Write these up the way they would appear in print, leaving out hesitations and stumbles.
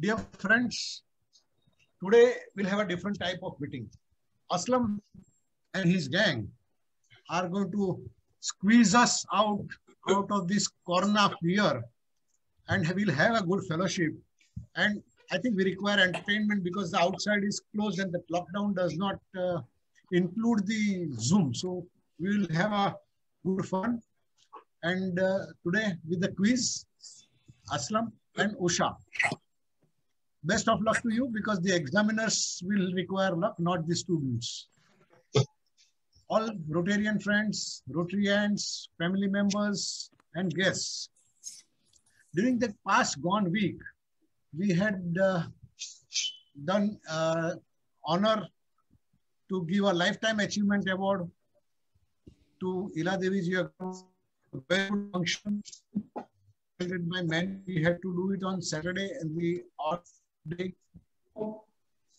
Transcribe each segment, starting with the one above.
Dear friends, today we'll have a different type of meeting. Aslam and his gang are going to squeeze us out of this corner of fear, and we'll have a good fellowship. And I think we require entertainment because the outside is closed and the lockdown does not include the Zoom. So we will have a good fun. And today with the quiz, Aslam and Usha. Best of luck to you because the examiners will require luck, not the students. All Rotarian friends, Rotarians, family members, and guests. During the past gone week, we had done honor to give a Lifetime Achievement Award to Ila Devi ji. Very good function. By men, we had to do it on Saturday and the off day.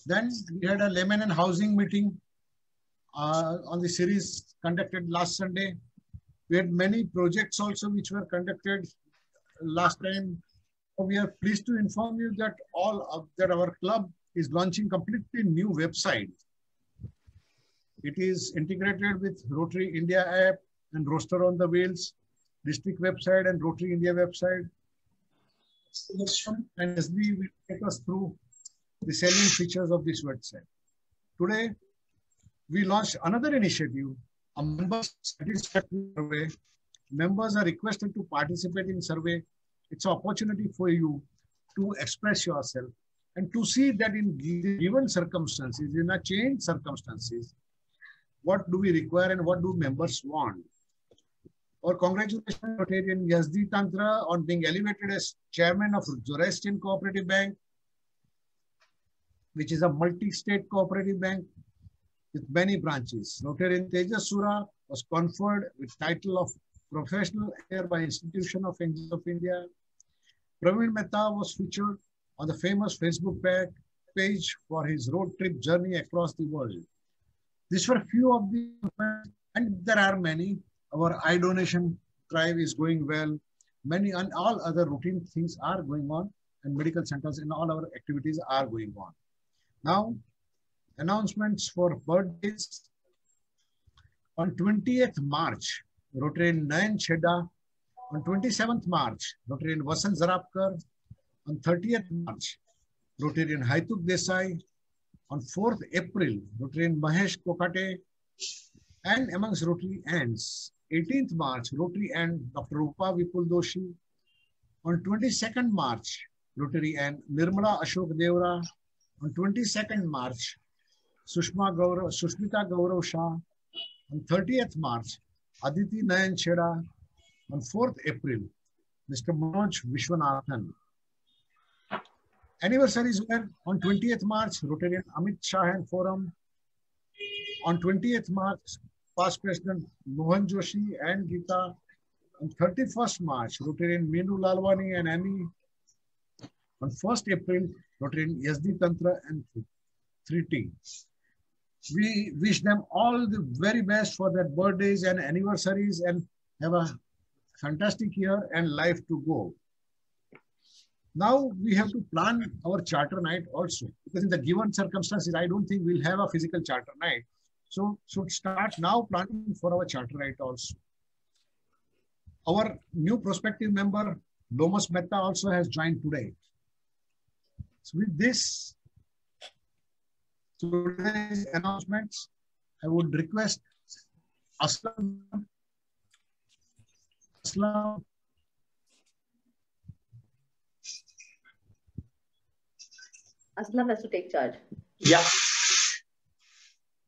Then we had a layman and housing meeting on the series conducted last Sunday. We had many projects also which were conducted last time. We are pleased to inform you that our club is launching completely new website. It is integrated with Rotary India app and Roster on the Wheels, district website and Rotary India website. And SB will take us through the salient features of this website. Today, we launched another initiative, a member satisfaction survey. Members are requested to participate in survey. It's an opportunity for you to express yourself and to see that in given circumstances, in a changed circumstances, what do we require and what do members want? Our congratulations, Rotarian Yazdi Tantra, on being elevated as chairman of Zoroastrian Cooperative Bank, which is a multi-state cooperative bank with many branches. Rotarian Tejas Sura was conferred with title of Professional Heir by Institution of Angels of India. Praveen Mehta was featured on the famous Facebook page for his road trip journey across the world. These were few of the, and there are many. Our eye donation drive is going well. Many and all other routine things are going on, and medical centers and all our activities are going on. Now, announcements for birthdays. On 20th March, Rotarian Nayan Chheda. On 27th March, Rotarian Vasant Zarapkar. On 30th March, Rotarian Haituk Desai. On 4th April, Rotarian Mahesh Kokate. And amongst Rotary ends, 18th March, Rotary and Dr. Rupa Vipul Doshi. On 22nd March, Rotary and Nirmala Ashok Devra. On 22nd March, Sushmita Gaurav Shah. On 30th March, Aditi Nayan Chheda. On 4th April, Mr. Manoj Vishwanathan. Anniversaries were on 20th March, Rotarian Amit Shah and Forum. On 20th March, past President Mohan Joshi and Geeta. On 31st March, Rotarian Meenu Lalwani and Annie. On 1st April, Rotarian Yazdi Tantra and 3T. We wish them all the very best for their birthdays and anniversaries and have a fantastic year and life to go. Now we have to plan our charter night also, because in the given circumstances, I don't think we'll have a physical charter night. So should start now planning for our charter night also. Our new prospective member, Lomas Mehta, also has joined today. So with this, today's announcements, I would request Aslam. Aslam. Aslam has to take charge. Yeah.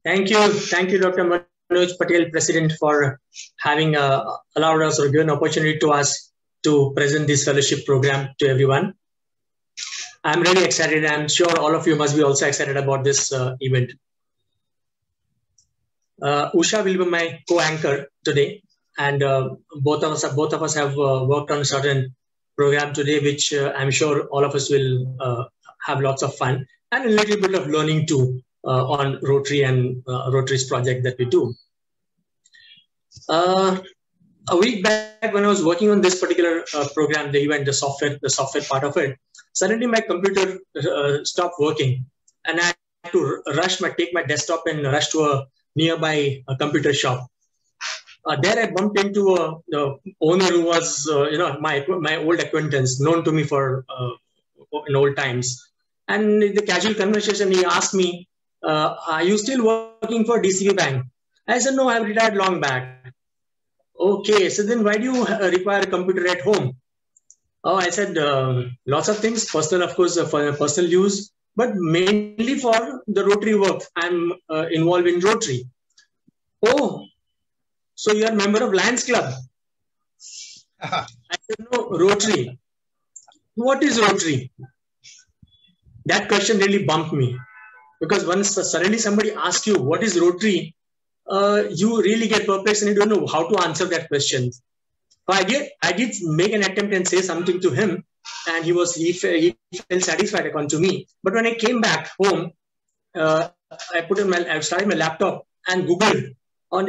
Thank you, Dr. Manoj Patel, President, for having allowed us or given opportunity to us to present this fellowship program to everyone. I'm really excited. I'm sure all of you must be also excited about this event. Usha will be my co-anchor today, and both of us have worked on a certain program today, which I'm sure all of us will have lots of fun and a little bit of learning too on Rotary and Rotary's project that we do. A week back when I was working on this particular program, the event, the software part of it, Suddenly my computer stopped working, and I had to take my desktop and rush to a nearby computer shop. There I bumped into the owner who was, my old acquaintance, known to me for in old times. And in the casual conversation, he asked me, "Are you still working for DCB Bank?" I said, "No, I've retired long back." "Okay, so then why do you require a computer at home?" "Oh," I said, "Lots of things, personal, of course, for personal use, but mainly for the Rotary work. I'm involved in Rotary." "Oh, so you're a member of Lions Club?" I said, "No, Rotary." "What is Rotary?" That question really bumped me, because once suddenly somebody asks you what is Rotary, you really get perplexed and you don't know how to answer that question. So I did make an attempt and say something to him, and he felt satisfied according to me. But when I came back home, I started my laptop and Googled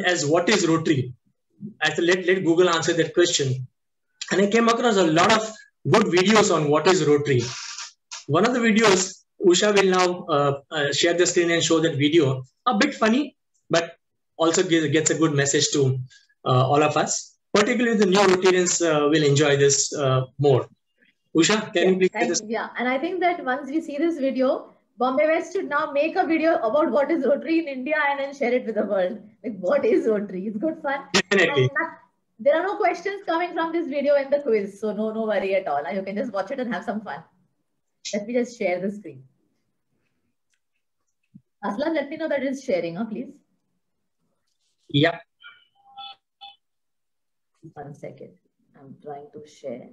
as what is Rotary. I said, let Google answer that question. And I came across a lot of good videos on what is Rotary. One of the videos, Usha will now share the screen and show that video. A bit funny, but also gets a good message to all of us. Particularly the new Rotarians will enjoy this more. Usha, can you please share this? Yeah, and I think that once we see this video, Bombay West should now make a video about what is Rotary in India and then share it with the world. Like, what is Rotary? It's good fun. Definitely. There are no questions coming from this video in the quiz, so no worry at all. You can just watch it and have some fun. Let me just share the screen. Aslan, let me know that it's sharing, please. Yeah. 1 second. I'm trying to share.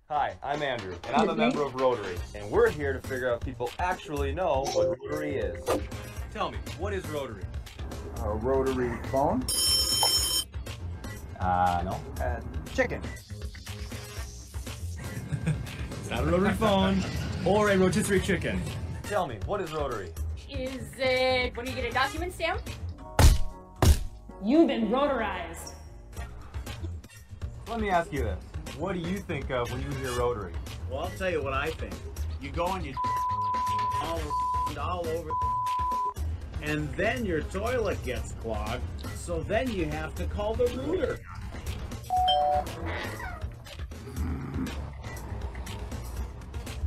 Hi, I'm Andrew, and I'm a member of Rotary, and we're here to figure out if people actually know what Rotary is. Tell me, what is Rotary? A rotary phone? No. Chicken. It's not a rotary phone or a rotisserie chicken. Tell me, what is Rotary? Is it when you get a document stamp? You've been rotarized. Let me ask you this. What do you think of when you hear Rotary? Well, I'll tell you what I think. You go and you all over, and then your toilet gets clogged, so then you have to call the rooter.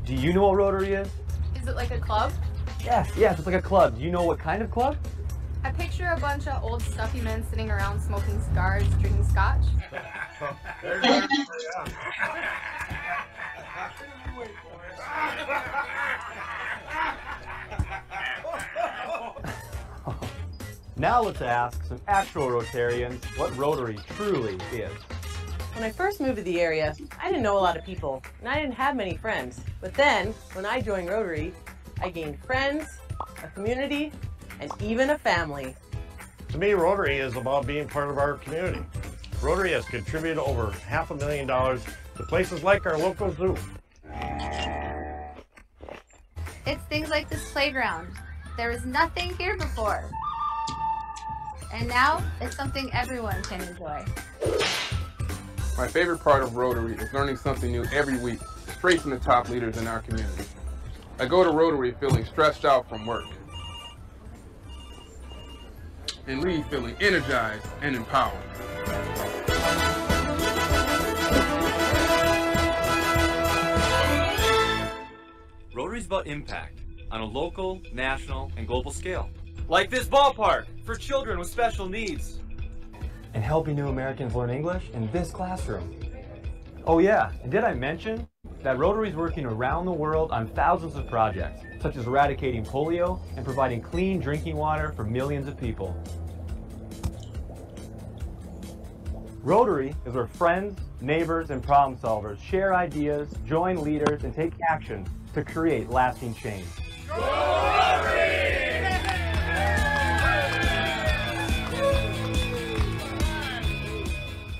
Do you know what Rotary is? Is it like a club? Yes, it's like a club. Do you know what kind of club? I picture a bunch of old stuffy men sitting around smoking cigars, drinking scotch. Now let's ask some actual Rotarians what Rotary truly is. When I first moved to the area, I didn't know a lot of people, and I didn't have many friends. But then, when I joined Rotary, I gained friends, a community, and even a family. To me, Rotary is about being part of our community. Rotary has contributed over $500,000 to places like our local zoo. It's things like this playground. There was nothing here before. And now, it's something everyone can enjoy. My favorite part of Rotary is learning something new every week, straight from the top leaders in our community. I go to Rotary feeling stressed out from work, and leave feeling energized and empowered. Rotary is about impact on a local, national, and global scale. Like this ballpark for children with special needs. And helping new Americans learn English in this classroom. Oh yeah, and did I mention that Rotary is working around the world on thousands of projects, such as eradicating polio and providing clean drinking water for millions of people. Rotary is where friends, neighbors, and problem solvers share ideas, join leaders, and take action to create lasting change.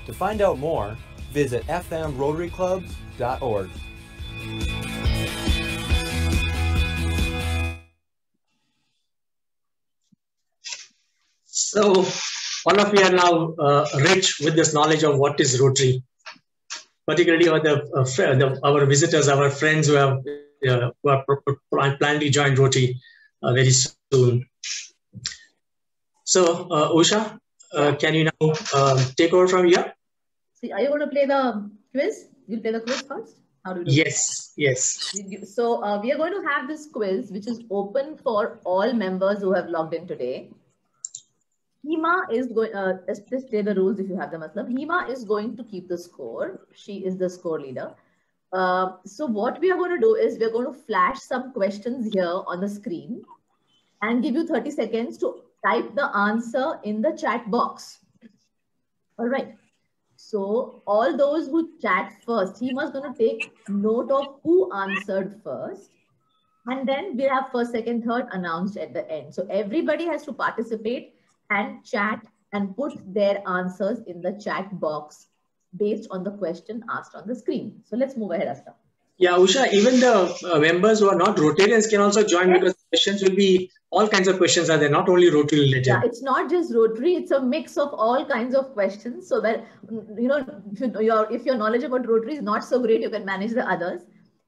To find out more, visit fmrotaryclubs.org. So all of you are now rich with this knowledge of what is Rotary. particularly our visitors, our friends who are planning to join Rotary very soon. So, Usha, can you now take over from here? See, are you going to play the quiz? You'll play the quiz first? How do you do Yes, it? yes. So we are going to have this quiz, which is open for all members who have logged in today. Hima is going, let's play the rules if you have them, Aslam. Hima is going to keep the score. She is the score leader. So what we are going to do is we're going to flash some questions here on the screen and give you 30 seconds to type the answer in the chat box. All right. So all those who chat first, Hima is going to take note of who answered first. And then we have first, second, third announced at the end. So everybody has to participate and chat and put their answers in the chat box based on the question asked on the screen. So let's move ahead, Asta. Yeah, Usha, even the members who are not Rotarians can also join, yes, because questions will be, all kinds of questions are there, not only Rotary related. Yeah, it's not just Rotary, it's a mix of all kinds of questions. So that, you know, if your knowledge about Rotary is not so great, you can manage the others.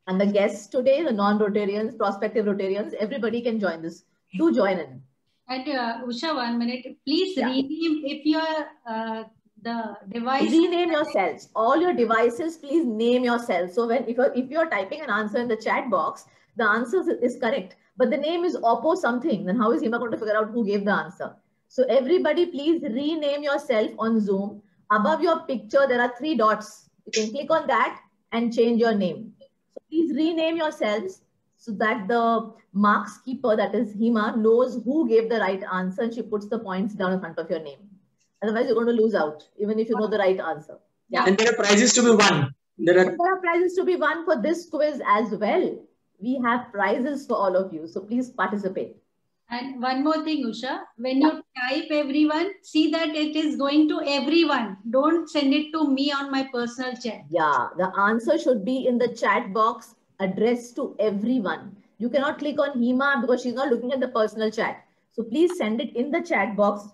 And the guests today, the non-Rotarians, prospective Rotarians, everybody can join this. Do join in. And Usha, 1 minute, please rename if you are the device. Rename yourselves. All your devices, please name yourself. So when if you're typing an answer in the chat box, the answer is correct, but the name is Oppo something, then how is Hima going to figure out who gave the answer? So everybody, please rename yourself on Zoom. Above your picture, there are 3 dots. You can click on that and change your name. So please rename yourselves so that the marks keeper, that is Hima, knows who gave the right answer and she puts the points down in front of your name. Otherwise, you're going to lose out, even if you know the right answer. Yeah. And there are prizes to be won. There are prizes to be won for this quiz as well. We have prizes for all of you. So please participate. And one more thing, Usha, when you type everyone, see that it is going to everyone. Don't send it to me on my personal chat. Yeah, the answer should be in the chat box addressed to everyone. You cannot click on Hima because she's not looking at the personal chat. So please send it in the chat box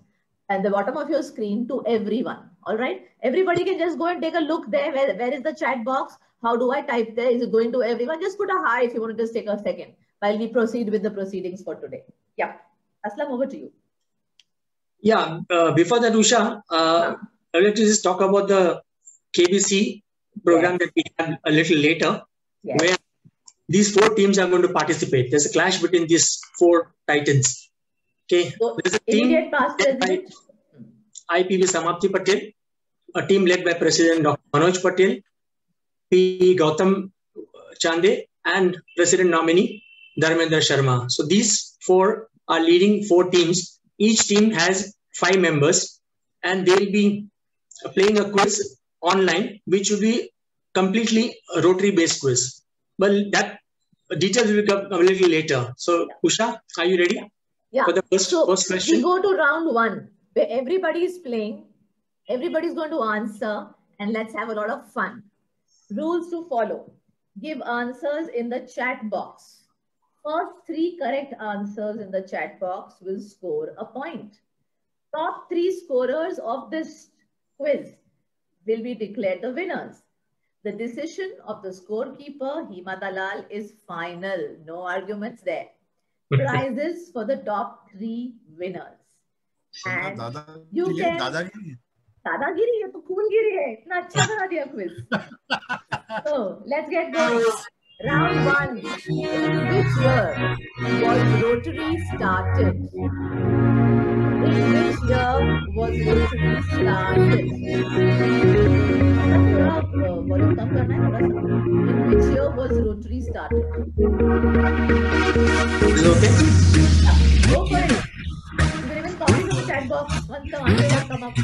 at the bottom of your screen to everyone. All right. Everybody can just go and take a look there. Where is the chat box? How do I type there? Is it going to everyone? Just put a hi if you want to just take a second while we proceed with the proceedings for today. Yeah. Aslam, over to you. Yeah. Before that, Usha, I'd like to just talk about the KBC program that we have a little later, where these 4 teams are going to participate. There's a clash between these 4 titans. Okay. So there's a team led by IPV Samapti Patel, a team led by President Dr. Manoj Patel, P. Gautam Chande, and President nominee Dharmendra Sharma. So these 4 are leading 4 teams. Each team has 5 members, and they'll be playing a quiz online, which will be completely a Rotary-based quiz. Well, that details will come a little later. So, Usha, are you ready? Yeah. For the first question. We go to round 1, where everybody is playing. Everybody's going to answer, and let's have a lot of fun. Rules to follow. Give answers in the chat box. First 3 correct answers in the chat box will score a point. Top 3 scorers of this quiz will be declared the winners. The decision of the scorekeeper, Hima Dalal, is final. No arguments there. Prizes for the top 3 winners. And you can... Dadagiri, ये तो cool गिरी है. इतना अच्छा बना दिया quiz. So let's get going. Round 1. In which year was Rotary started? In which year was Rotary started? volume कम करना है थोड़ा सा. In which year was Rotary started? Is it okay? Yeah, go for it. You can even copy from the chat box once the answers come up.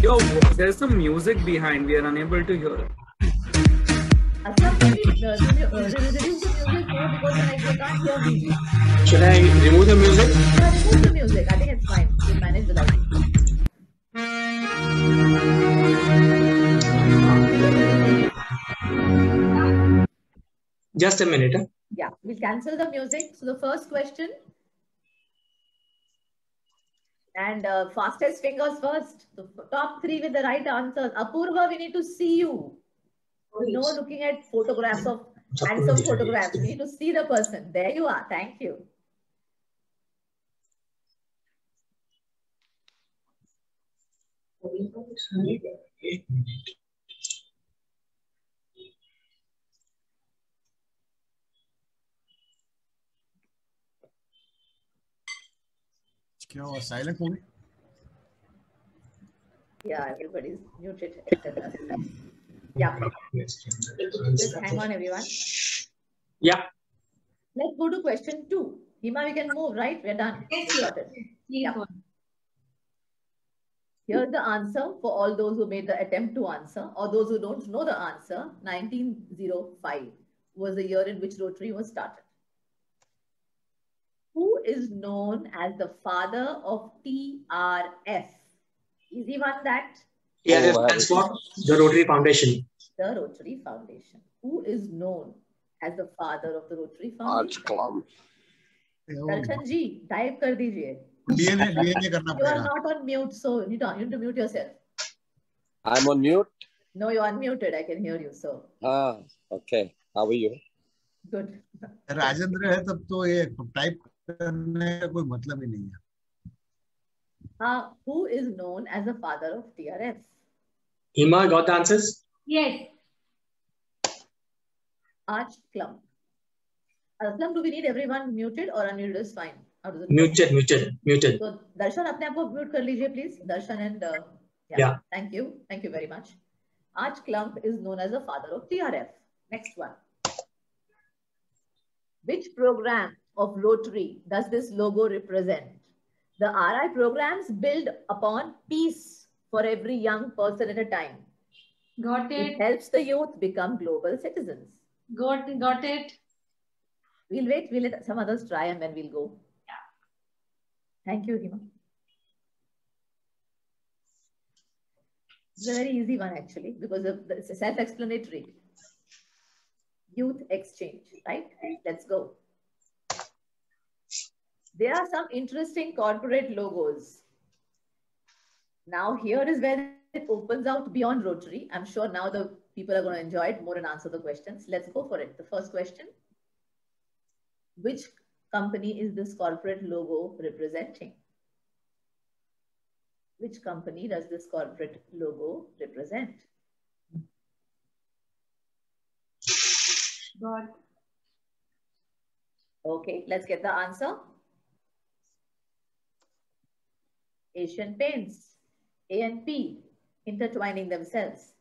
Yo, there's some music behind. We are unable to hear it. Aslam, maybe reduce the music more because I can't hear me. Should I remove the music? Yeah, remove the music. I think it's fine. We'll manage without it. Just a minute. Huh? Yeah, we'll cancel the music. So the first question. And fastest fingers first. The top 3 with the right answers. Apurva, we need to see you. No looking at photographs of handsome photographs. We need to see the person. There you are. Thank you. क्या हुआ? Silent हो गई? Yeah, everybody's muted except us. Yeah. Just hang on, everyone. Yeah. Let's go to question 2. Hima, we can move, right? We're done. Yes, Yeah. Here's the answer for all those who made the attempt to answer, or those who don't know the answer. 1905 was the year in which Rotary was started. Who is known as the father of TRF? Easy one, that. Yeah, it stands for the Rotary Foundation. The Rotary Foundation. Who is known as the father of the Rotary Foundation? Darshan ji, type kar dijiye. You are not on mute, so you need to mute yourself. I'm on mute? No, you're unmuted. I can hear you, so. Ah, okay. How are you? Good. Rajendra है तब तो ये type करने का कोई मतलब ही नहीं है. Who is known as the father of TRF? Hima, got the answers? Yes. Arch Clump. Aslam, do we need everyone muted or unmuted is fine? How does it Muted. So, Darshan, अपने आप को mute कर लीजिए, please. Darshan and yeah. Thank you very much. Arch Clump is known as the father of TRF. Next one. Which program of Rotary does this logo represent? The RI programs build upon peace for every young person at a time. Got it. It helps the youth become global citizens. Got it. We'll wait. We'll let some others try and then we'll go. Yeah. Thank you, Hima. It's a very easy one actually because it's self-explanatory. Youth exchange, right? Let's go. There are some interesting corporate logos. Now here is where it opens out beyond Rotary. I'm sure now the people are going to enjoy it more and answer the questions. Let's go for it. The first question. Which company is this corporate logo representing? Which company does this corporate logo represent? God. Okay, let's get the answer. Asian Paints, A and P, intertwining themselves.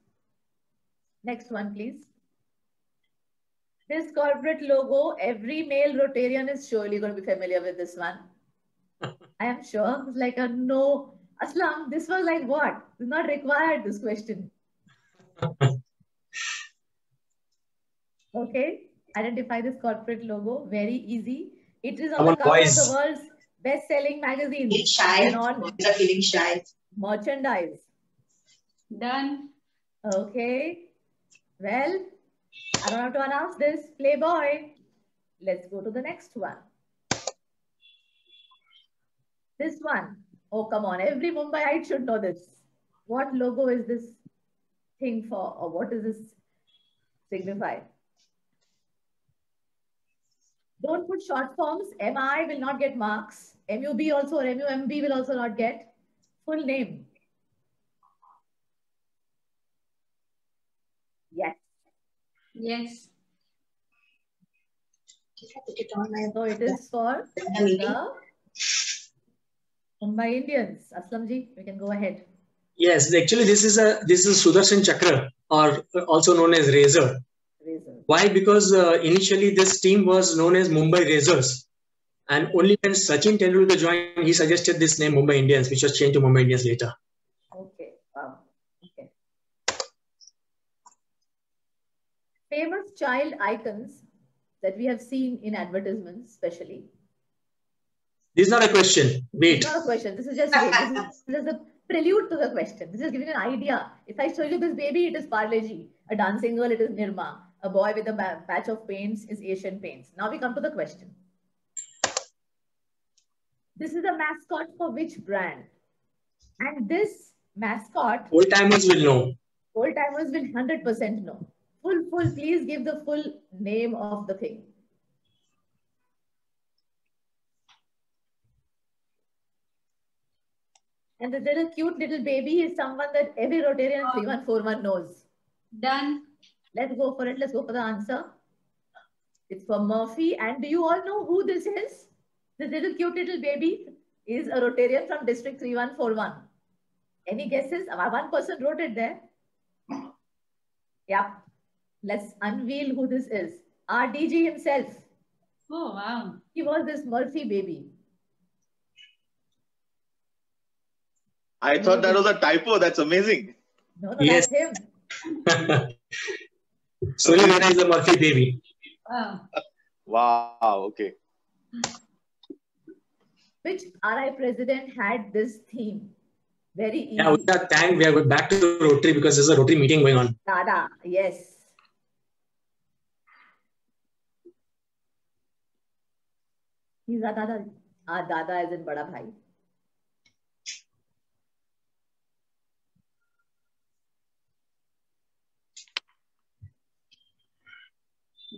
Next one, please. This corporate logo, every male Rotarian is surely going to be familiar with this one. I am sure. It's like a no. Aslam, this was like what? It's not required, this question. Okay, identify this corporate logo. Very easy. It is on the cover of the world's best-selling magazine. Feeling shy. And on Feeling shy. merchandise. Done. Okay. Well, I don't have to announce this. Playboy. Let's go to the next one. This one. Oh, come on. Every Mumbaiite should know this. What logo is this thing for? Or what does this signify? Don't put short forms. MI will not get marks. MUB also or MUMB will also not get. Full name. Yes. Yes. So it is for the Mumbai Indians. Aslam ji, we can go ahead. Yes, actually this is Sudarshan Chakra, or also known as Razor. Why? Because initially this team was known as Mumbai Razors, and only when Sachin Tendulkar joined, he suggested this name Mumbai Indians, which was changed to Mumbai Indians later. Okay. Wow. Okay. Famous child icons that we have seen in advertisements, especially. This is not a question. Wait. It's not a question. This is just this is a prelude to the question. This is giving an idea. If I show you this baby, it is Parle-G. A dancing girl, it is Nirma. A boy with a patch of paints is Asian Paints. Now we come to the question. This is a mascot for which brand? And this mascot, Old timers will know. Old timers will 100% know. Full, please give the full name of the thing. And the little cute little baby is someone that every Rotarian 3141 knows. Done. Let's go for it. Let's go for the answer. It's for Murphy. And do you all know who this is? This little cute little baby is a Rotarian from District 3141. Any guesses? One person wrote it there. Yeah. Let's unveil who this is. RDG himself. Oh, wow. He was this Murphy baby. I thought that was a typo. That's amazing. No, Yes. that's him. So you realize the Murphy baby. Wow. Wow. Okay. Which RI president had this theme? Very easy. Yeah, with that thank, we are going back to Rotary because there's a Rotary meeting going on. Dada, yes. He's a Dada. Dada is in Bada Bhai.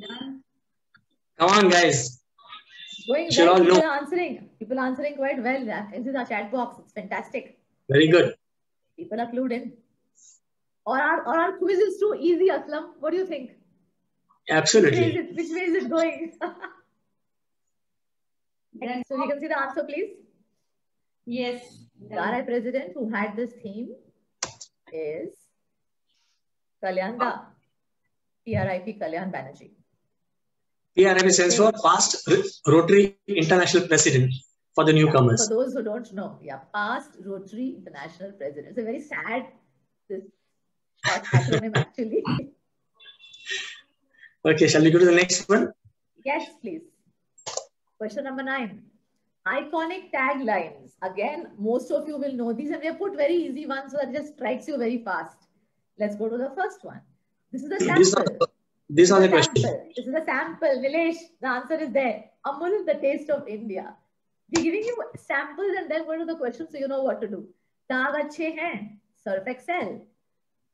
Done. Come on, guys. Going Should well, all people know. are answering. People are answering quite well. This is our chat box. It's fantastic. Very good. People are clued in. Or our quiz is too easy, Aslam. What do you think? Absolutely. Which way is it going? And so we can see the answer, please. Yes. The RI president who had this theme is Kalyanda. PRIP Kalyan Banerjee. PRIP stands for Past Rotary International President for the newcomers. For those who don't know, Past Rotary International President. It's a very sad acronym actually. Okay, shall we go to the next one? Yes, please. Question number 9. Iconic taglines. Again, most of you will know these, and we have put very easy ones so that it just strikes you very fast. Let's go to the first one. This is the sample. These are the questions. This is a sample. Nilesh, the answer is there. Amul, the taste of India. We're giving you samples and then go to the question so you know what to do. Daag achhe hain. Surf Excel.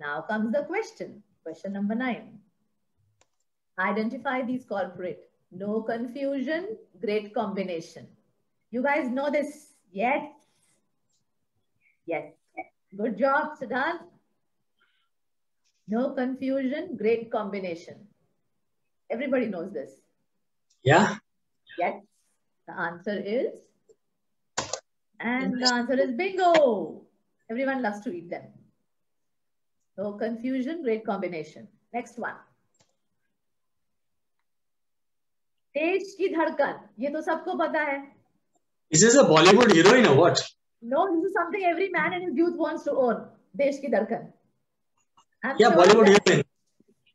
Now comes the question. Question number 9. Identify these corporate. No confusion. Great combination. You guys know this? Yes. Yes. Good job, Siddharth. No confusion. Great combination. Everybody knows this. Yeah. Yes. The answer is. And the answer is bingo. Everyone loves to eat them. No confusion. Great combination. Next one. देश की धड़कन. ये तो सबको पता है. Is this a Bollywood heroine or what? No, this is something every man in his youth wants to own. देश की धड़कन. Yeah, Bollywood heroine.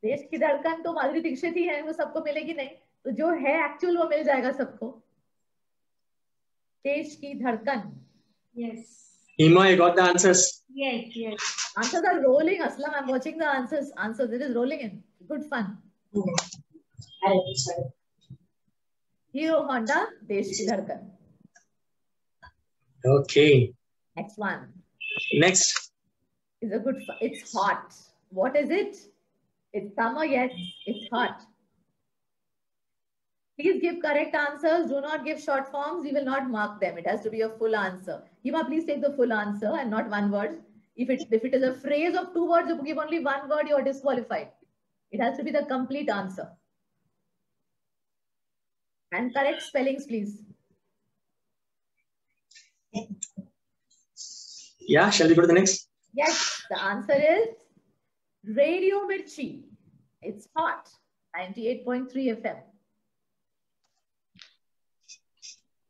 देश की धड़कन तो माधुरी दीक्षित ही है, वो सबको मिलेगी नहीं. तो जो है एक्चुअल वो मिल जाएगा सबको. देश की धड़कन. Yes. Hima, you got the answers? Yes, yes. Answers are rolling, Aslam. I'm watching the answers. It is rolling in. Good fun. Hero Honda, Desh Ki Dhadkan. Okay. Next one. Next. Is a good fun. It's hot. What is it? It's summer, yes. It's hot. Please give correct answers. Do not give short forms. We will not mark them. It has to be a full answer. Hima, please take the full answer and not one word. If it is a phrase of 2 words, you give only 1 word, you are disqualified. It has to be the complete answer. And correct spellings, please. Yeah, shall we go to the next? Yes, the answer is Radio Mirchi. It's hot. 98.3 FM.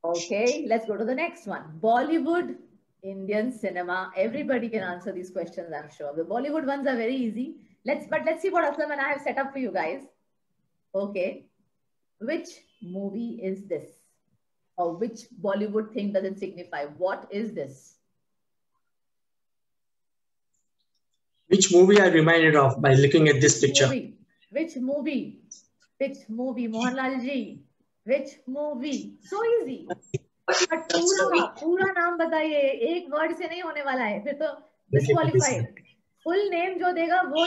Okay, let's go to the next one. Bollywood, Indian cinema. Everybody can answer these questions, I'm sure. The Bollywood ones are very easy. Let's see what Aslam and I have set up for you guys. Okay. Which movie is this? Or which Bollywood thing does it signify? What is this? Which movie I reminded of by looking at this picture? Which movie? Mohanlal ji. Which movie? So easy. But पूरा नाम बताइए, एक word से नहीं होने वाला है, फिर तो disqualified. Full name जो देगा वो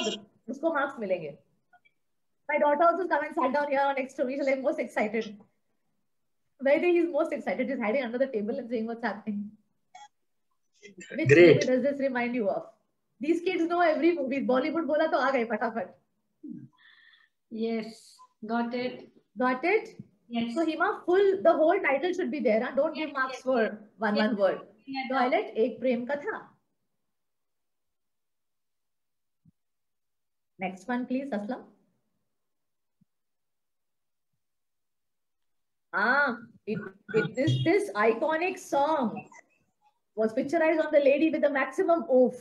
उसको marks मिलेंगे. My daughter also come and sat down here next to me. She's like most excited. Where he's most excited, he's hiding under the table and saying what's happening. Which Great. movie does this remind you of? These kids know every movie. Bollywood बोला तो आ गए फटाफट. Yes, got it. Got it? Yes. So Hima, the whole title should be there. Huh? Don't give marks for one word. Toilet, एक प्रेम कथा. Next one, please, Aslam. This iconic song was picturized on the lady with the maximum oof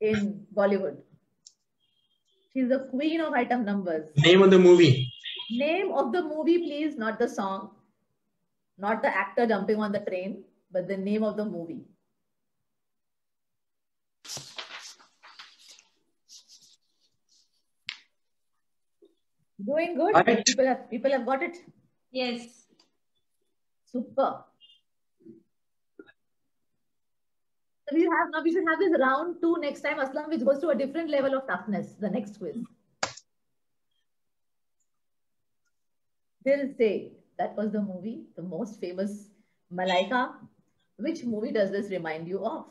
in Bollywood. She's the queen of item numbers. Name of the movie. Name of the movie, please, not the song, not the actor jumping on the train, but the name of the movie. Doing good. Right. People have got it. Yes. Super. So we should have this round 2 next time, Aslam, which goes to a different level of toughness. The next quiz. Dil Se, that was the movie, the most famous Malaika. Which movie does this remind you of?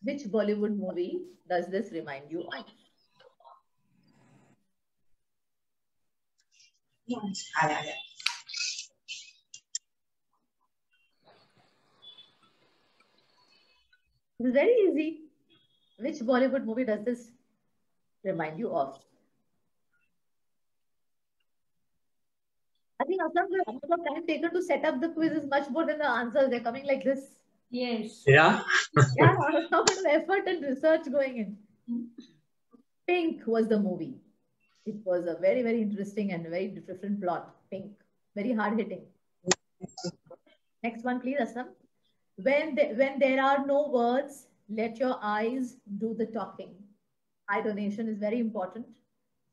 Which Bollywood movie does this remind you of? It's very easy. Which Bollywood movie does this remind you of? I think Aslam, the amount of time taken to set up the quiz is much more than the answers. They're coming like this. Yes. Yeah. Yeah, how much effort and research going in. Pink was the movie. It was a very, very interesting and very different plot. Pink. Very hard hitting. Next one, please, Aslam. When there are no words, let your eyes do the talking. Eye donation is very important,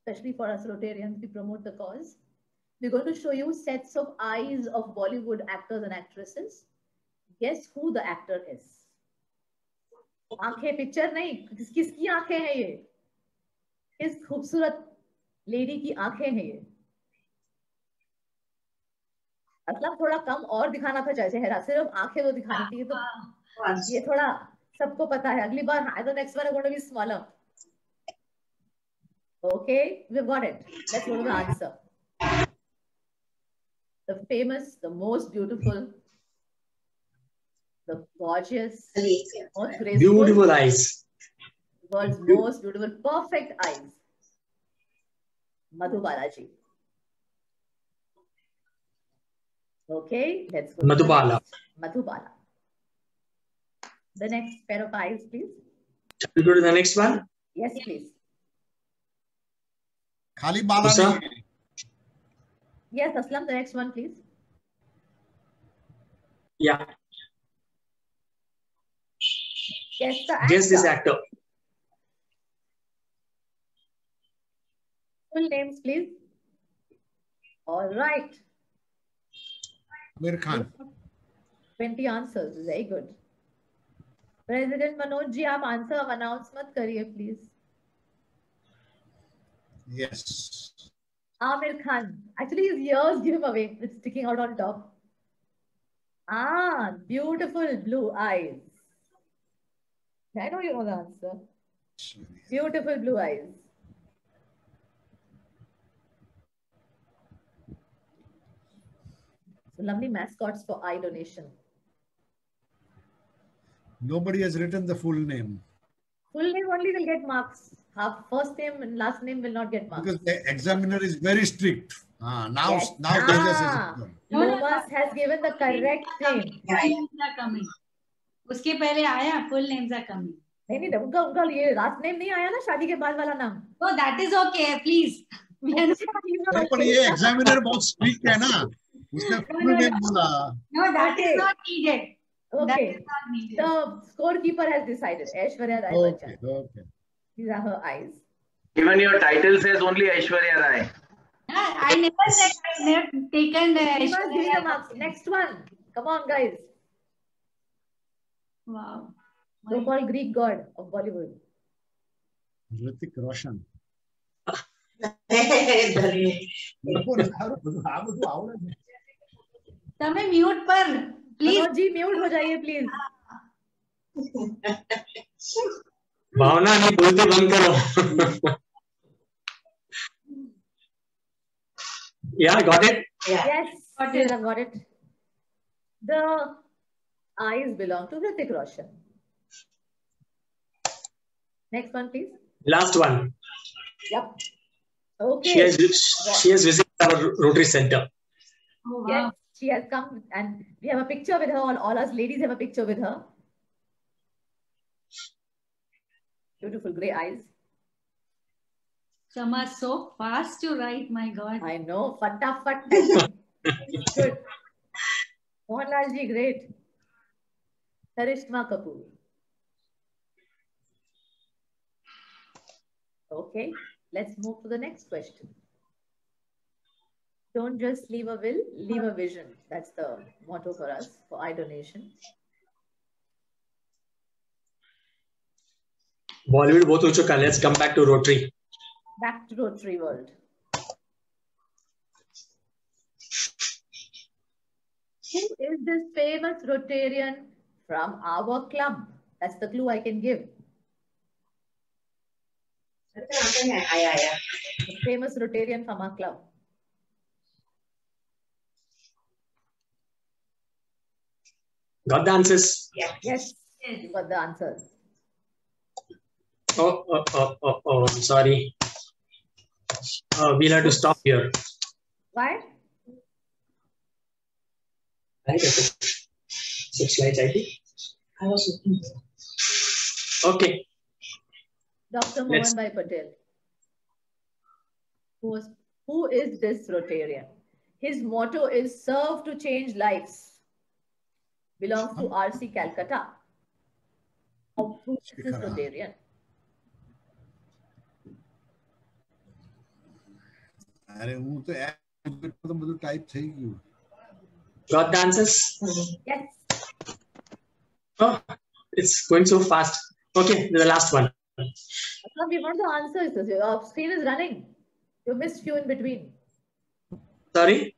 especially for us Rotarians. We promote the cause. We're going to show you sets of eyes of Bollywood actors and actresses. Guess who the actor is? आंखें picture नहीं, किसकी आंखें हैं ये? किस खूबसूरत lady की आंखें हैं ये? मतलब थोड़ा कम और दिखाना था चेहरा, सिर्फ आंखें तो दिखानी थी, तो ये थोड़ा सबको पता है. अगली बार the next one is going to be smaller. Okay, we've got it. Let's go to the answer. The famous, the most beautiful, the gorgeous, most graceful, Beautiful eyes. world's most beautiful, perfect eyes, Madhu Balaji. Okay, let's go. Madhubala. Madhubala. The next pair of eyes, please. Shall we go to the next one? Yes, please. Khali Bala. Usa? Yes, Aslam, the next one, please. Yeah. Guess the actor. Guess this actor. Full names, please. All right. Amir Khan. 20 answers. Very good. President Manoj ji, आप answer announce मत करिए please. Yes. Amir Khan. Actually, his ears give him away. It's sticking out on top. Beautiful blue eyes. I know you know the answer. Beautiful blue eyes. So lovely mascots for eye donation. Nobody has written the full name. Full name only will get marks. First name and last name will not get marks. Because the examiner is very strict. Now Yes. Lumas has given the correct name. Names are coming. उसके पहले आया full names are coming. नहीं उनका ये last name नहीं आया ना, शादी के बाद वाला नाम. No, that is okay, please. पर ये examiner बहुत strict है ना. उसने full name बोला. No, that is not needed. Okay. That is not needed. The scorekeeper has decided. Aishwarya Rai Bachchan. Okay. These are her eyes. Even your title says only Aishwarya Rai. I never said I never taken the. You must give the marks. Next one. Come on, guys. Wow. So-called Greek god of Bollywood. Hrithik Roshan. तमें mute पर please ji mute हो जाइए please भावना नहीं बोलते बंद करो Yeah, got it? Yes, got it. The eyes belong to Hrithik Roshan. Next one, please. Last one. Yep. Okay. She has visited our Rotary Center. Oh, wow. Yes, she has come and we have a picture with her. All us ladies have a picture with her. Beautiful grey eyes. Shama, so fast to write, my God. I know. Fatafat. Good. Mohanlal ji, great. Karishma Kapoor. Okay, let's move to the next question. Don't just leave a will, leave a vision. That's the motto for us, for iDonation. Bollywood both ho chuka. Let's come back to Rotary. Back to Rotary world. Who is this famous Rotarian from our club? That's the clue I can give. The famous Rotarian from our club. Got the answers? Yeah. Yes, you got the answers. Oh, I'm sorry. We'll have to stop here. Why? Six slides, I think. I was looking. Okay. Dr. Mohan Bhai Patel. Who is this Rotarian? His motto is serve to change lives. Belongs to RC Calcutta. Who is this Rotarian? Got the answers? Yes. Oh, it's going so fast. Okay, the last one. We want the answers. Your screen is running. You missed few in between. Sorry?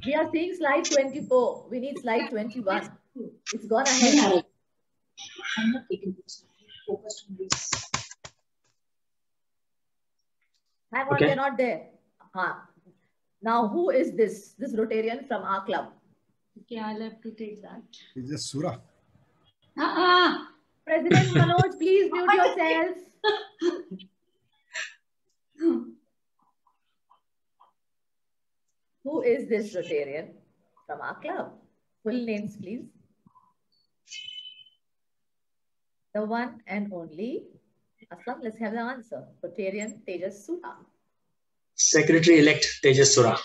We are seeing slide 24. We need slide 21. It's gone ahead. I'm not taking this. Focused on this. Hang on, they're not there. Now, who is this Rotarian from our club? Okay, I'll have to take that. Is this Surah? President Manoj, please mute yourself. Who is this Rotarian from our club? Full names, please. The one and only. Aslam, let's have the answer. Rotarian Tejas Surah. Secretary-elect Tejas Surah.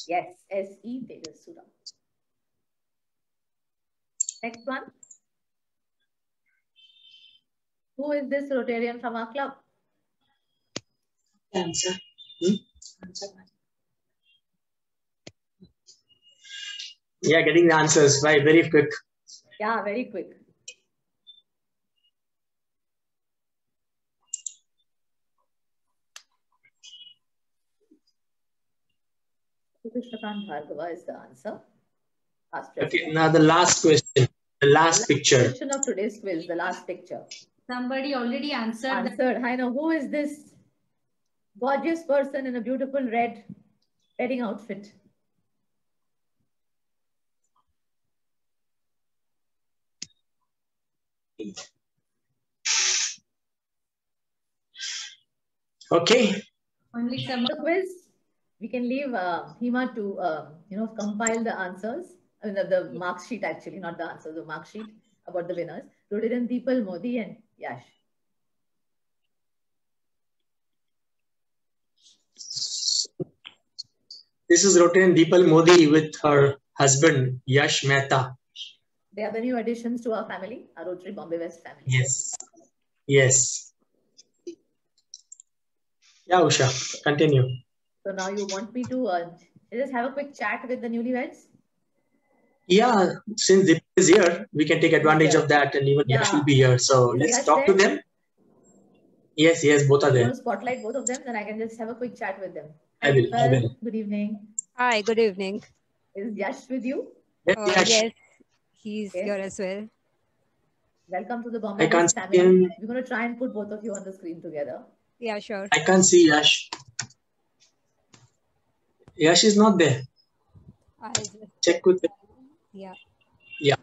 Yes, SE Tejas Surah. Next one. Who is this Rotarian from our club? Answer. Answer. Yeah, getting the answers very quick. Yeah, very quick. Krishnakant Bhargava is the answer. Okay, now the last question. The last picture. Question of today's quiz, the last picture. Somebody already answered. I know. Who is this gorgeous person in a beautiful red wedding outfit? Okay. Only some the quiz. We can leave Hima to compile the answers. I mean the mark sheet actually, not the answers. The mark sheet about the winners. Rotarian Deepal Modi and Yash. This is Rotarian Deepal Modi with her husband Yash Mehta. They are the new additions to our family, our Rotary Bombay West family. Yes. Yes. Yeah, Usha, continue. So now you want me to just have a quick chat with the newlyweds? Yeah, since Deepak is here, we can take advantage of that, and even Yash will be here. So let's talk to them. Yes, both are You there. want to spotlight both of them, then I can just have a quick chat with them. I will. Good evening. Hi, good evening. Is Yash with you? Yes, he's here as well. Welcome to the Bombay I can't family. see him. We're going to try and put both of you on the screen together. Yeah, sure. I can't see Yash. Yash is not there. Check with him. Yeah. Yeah.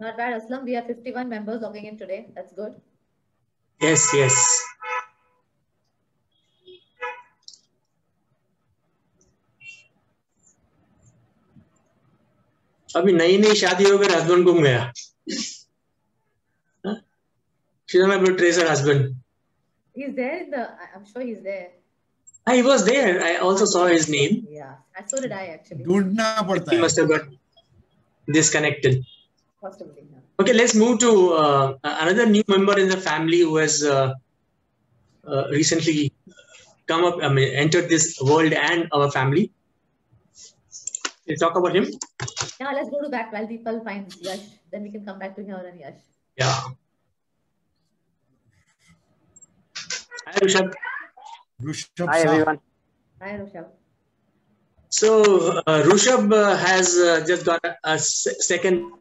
Not bad, Aslam. We have 51 members logging in today. That's good. Yes. अभी नई शादी हो गई, husband गुम गया. She don't have to trace her husband. He's there in the. I'm sure he's there. He was there. I also saw his name. Yeah, and so did I actually. ढूंढना पड़ता है. He must have got disconnected. Possibly. Yeah. Okay, let's move to another new member in the family who has recently come up. Entered this world and our family. We'll talk about him. Yeah, let's go to that while people finds Yash. Then we can come back to here and Yash. Yeah. Hi, Rushabh. Hi, everyone. Hi, Rushabh. So, Rushabh has just got a second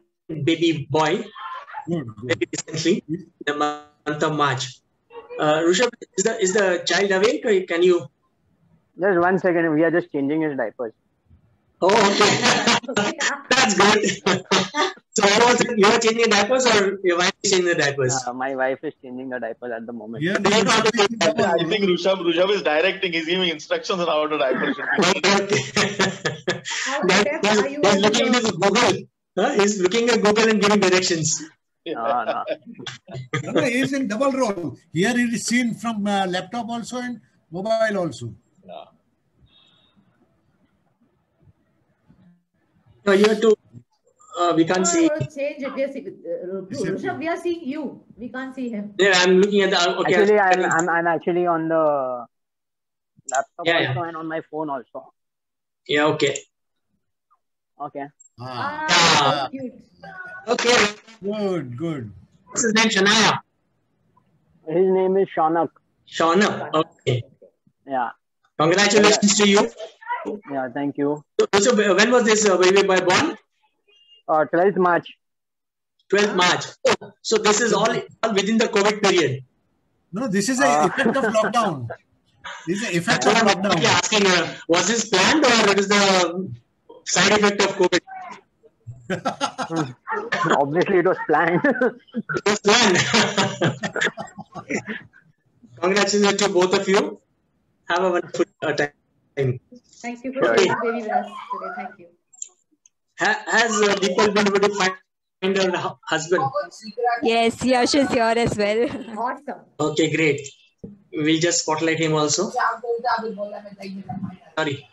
baby boy very recently, in the month of March. Rushabh, is the child awake? Or can you? Just 1 second. We are just changing his diapers. Oh, okay. That's good. So, you are changing the diapers or your wife is changing the diapers? My wife is changing the diapers at the moment. I think Rushabh is directing. He's giving instructions on how to diaper should be. He's looking at Google. He's looking at Google and giving directions. No. He is in double role. Here it is seen from laptop also and mobile also. Yeah. No, you have to. We can't see. Change it. We are Rushabh, we are seeing you. We can't see him. Yeah, I'm looking at the. Okay. Actually, I'm actually on the laptop also and on my phone also. Yeah. Okay. Okay. Cute. Okay. Good. What's his name? Shania. His name is Shaunak. Shaunak. Okay. Yeah. Congratulations to you. Yeah, thank you. So when was this baby boy born? 12th March. 12th March. Oh, so this is all within the COVID period. No, this is an effect of lockdown. This is an effect of lockdown. I'm asking, was this planned or it is the side effect of COVID? Obviously, it was planned. It was planned. Congratulations to both of you. Have a wonderful time. Thank you for sharing the baby with us today. Thank you. Has Deepal been able to find her husband? Yes, Yash is here as well. Awesome. Okay, great. We'll just spotlight him also. Sorry.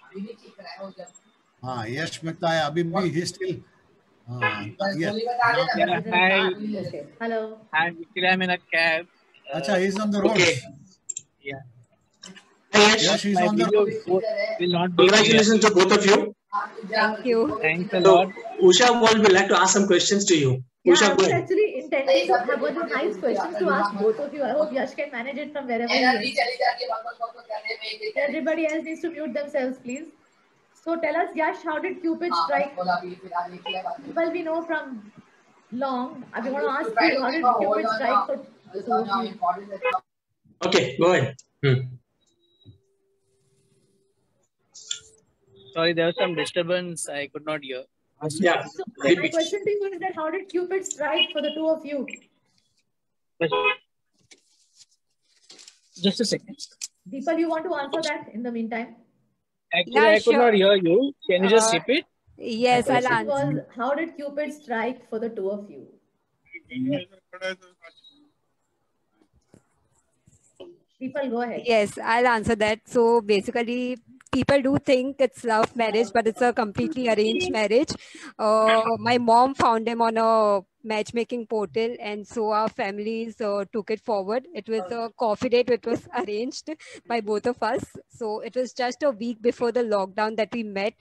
Yash Mehta hai. Abhi bhi he still. Yes. Hi. Hello. Actually, I'm in a cab. Acha, he's on the road. Okay. Yeah. Yes, he's on the road. Will not be Congratulations to both of you. Thank you. Thanks a lot. Usha would like to ask some questions to you. Yeah, Usha, I was actually intending to have one nice questions to ask both of you. I hope Yash can manage it from wherever he is. Everybody else needs to mute themselves, please. So tell us, Yash, how did Cupid strike? Well, we know from long. I want to ask you, how did Cupid strike for you? Okay, go ahead. Sorry, there was some disturbance. I could not hear. Yeah. So my question to you is that how did Cupid strike for the two of you? Just a second. Deepal, you want to answer that in the meantime? Actually, Yeah, I could sure. not hear you. Can you just repeat? Yes, The I'll question was, answer. how did Cupid strike for the two of you? Deepal, go ahead. Yes, I'll answer that. So basically, people do think it's love marriage, but it's a completely arranged marriage. My mom found him on a matchmaking portal, and so our families took it forward. It was a coffee date which was arranged by both of us. So it was just a week before the lockdown that we met.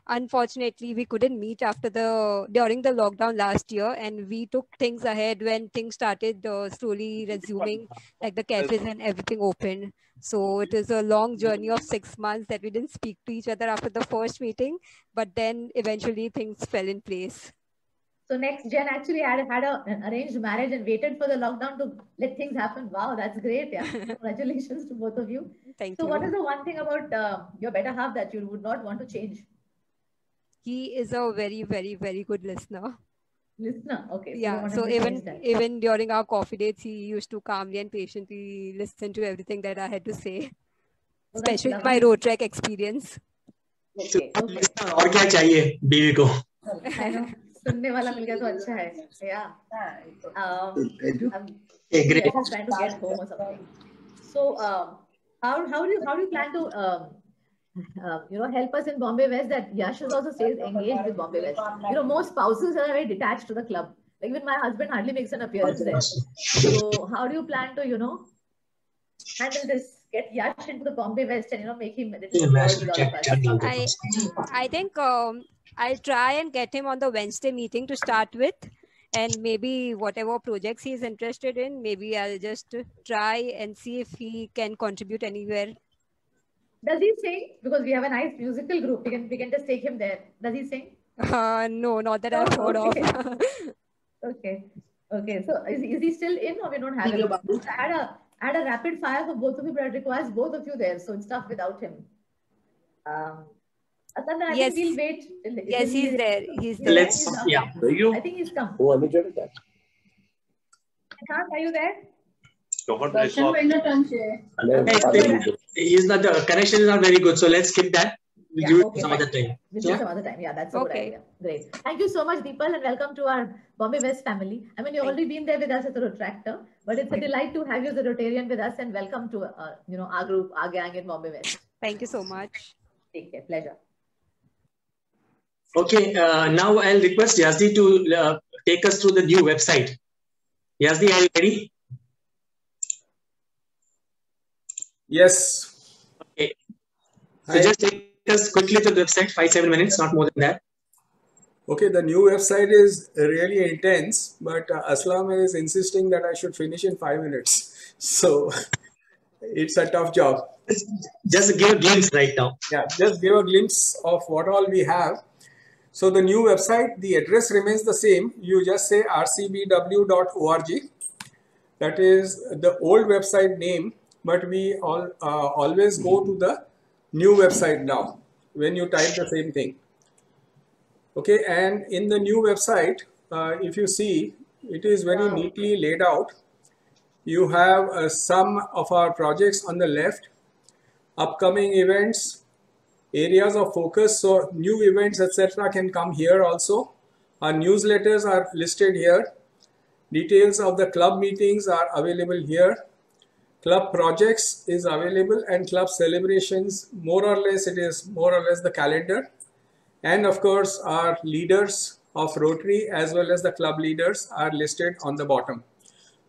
Unfortunately, we couldn't meet during the lockdown last year, and we took things ahead when things started slowly resuming, like the cafes and everything opened. So it is a long journey of 6 months that we didn't speak to each other after the first meeting, but then eventually things fell in place. So next gen actually had an arranged marriage and waited for the lockdown to let things happen. Wow, that's great. Yeah, congratulations to both of you. Thank you. you. So what is the one thing about your better half that you would not want to change? He is a very, very, very good listener. Listener, okay. Yeah, so even during our coffee dates, he used to calmly and patiently listen to everything that I had to say, especially my road trek experience. Okay. और क्या चाहिए बीवी को? I know. सुनने वाला मिल गया तो अच्छा है. Yeah. I'm trying to get home or something. So how do you plan to help us in Bombay West? That Yash is also stays engaged with Bombay West. Most spouses are very detached to the club. Like even my husband hardly makes an appearance there. So how do you plan to handle this? Get Yash into the Bombay West and make him a little involved with all of us. I think I'll try and get him on the Wednesday meeting to start with, and maybe whatever projects he's interested in, maybe I'll just try and see if he can contribute anywhere. Does he sing? Because we have a nice musical group. We can just take him there. Does he sing? No, not that I've heard of. Okay. So is he still in, or we don't have him? I had a rapid fire for both of you, but it requires both of you there. So it's tough without him. Asanda, I think we'll wait. Yes, he's there. He's there. I think he's come. Kant, are you there? He's not, the connection is not very good, so let's skip that. We'll do it some other time. We'll do some other time. Yeah, that's a good idea. Great. Thank you so much, Deepal, and welcome to our Bombay West family. I mean, you've already been there with us as a Rotractor, but it's a delight to have you as a Rotarian with us, and welcome to our group, our gang in Bombay West. Thank you so much. Take care. Pleasure. Okay, now I'll request Yazdi to take us through the new website. Yazdi, are you ready? Yes. Okay. So just take us quickly to the website, 5-7 minutes, not more than that. Okay, the new website is really intense, but Aslam is insisting that I should finish in 5 minutes. So it's a tough job. Just give a glimpse right now. Yeah, just give a glimpse of what all we have. So the new website, the address remains the same. You just say rcbw.org. That is the old website name, but we always go to the new website now when you type the same thing. Okay, and in the new website, if you see, it is very neatly laid out. You have some of our projects on the left, upcoming events, areas of focus, so new events, etc. can come here also. Our newsletters are listed here. Details of the club meetings are available here. Club projects is available, and club celebrations, more or less the calendar. And of course, our leaders of Rotary as well as the club leaders are listed on the bottom.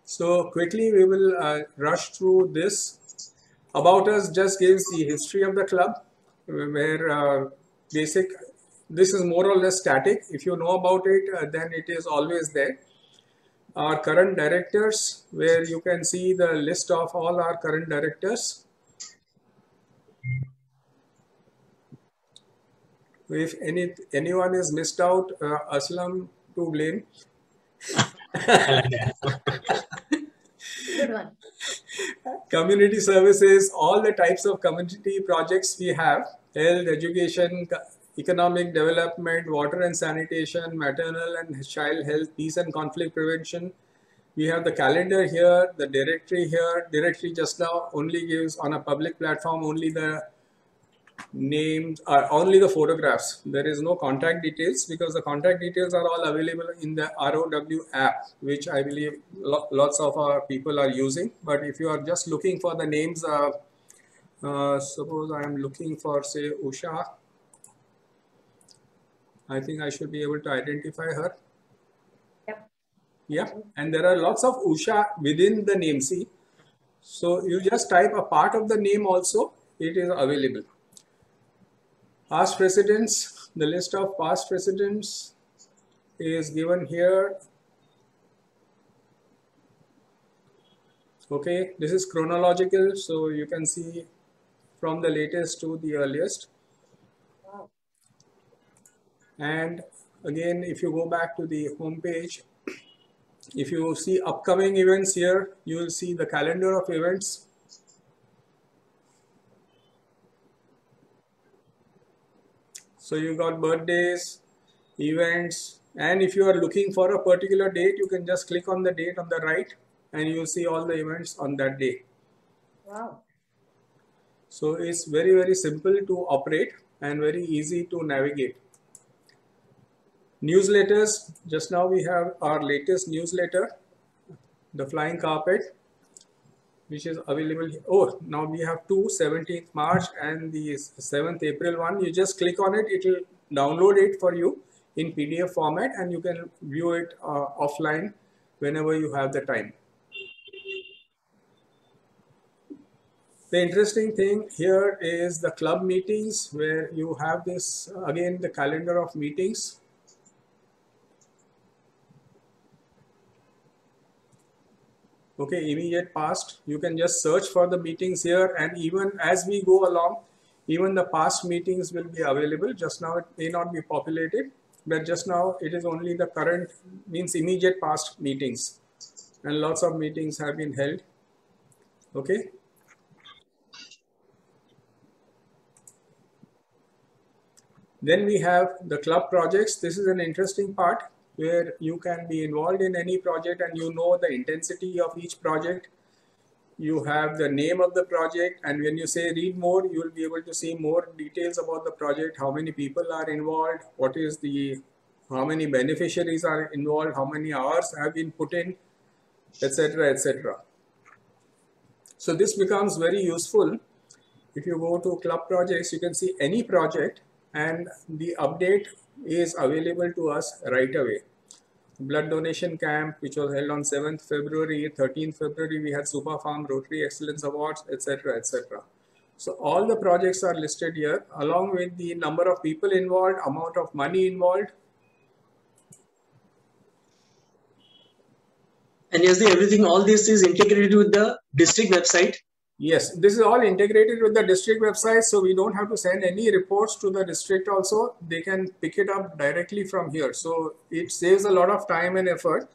So quickly we will rush through this. About Us just gives the history of the club, where this is more or less static. If you know about it, then it is always there. Our current directors, where you can see the list of all our current directors. If anyone is missed out, Aslam to blame. Good one. Community services, all the types of community projects we have: health, education, economic development, water and sanitation, maternal and child health, peace and conflict prevention. We have the calendar here, the directory here. Directory just now only gives on a public platform only the names, only the photographs. There is no contact details, because the contact details are all available in the ROW app, which I believe lots of our people are using. But if you are just looking for the names Suppose I am looking for, say, Usha. I think I should be able to identify her. Yep. Yeah, and there are lots of Usha within the name. See, so you just type a part of the name also, it is available. Past presidents, the list of past presidents is given here. Okay, this is chronological, so you can see from the latest to the earliest. Wow. And again, if you go back to the home page, if you see upcoming events here, you will see the calendar of events. So you got birthdays, events, and if you are looking for a particular date, you can just click on the date on the right and you will see all the events on that day. Wow. So it's very, very simple to operate and very easy to navigate. Newsletters, just now we have our latest newsletter, the Flying Carpet, which is available. Oh, now we have two, 17th March and the 7th April one. You just click on it, it will download it for you in PDF format and you can view it offline whenever you have the time. The interesting thing here is the club meetings, where you have this, again, the calendar of meetings. Okay, immediate past, you can just search for the meetings here, and even as we go along, even the past meetings will be available. Just now it may not be populated, but just now it is only the current, means immediate past meetings, and lots of meetings have been held. Okay. Then we have the club projects. This is an interesting part where you can be involved in any project and you know the intensity of each project. You have the name of the project, and when you say read more, you will be able to see more details about the project, how many people are involved, what is the, how many beneficiaries are involved, how many hours have been put in, etc., etc. So this becomes very useful. If you go to club projects, you can see any project and the update is available to us right away. Blood donation camp, which was held on 7th February, 13th February, we had Super Farm Rotary Excellence Awards, etc., etc. So all the projects are listed here, along with the number of people involved, amount of money involved. And yes, everything, all this is integrated with the district website. Yes, this is all integrated with the district website, so we don't have to send any reports to the district also. They can pick it up directly from here. So it saves a lot of time and effort.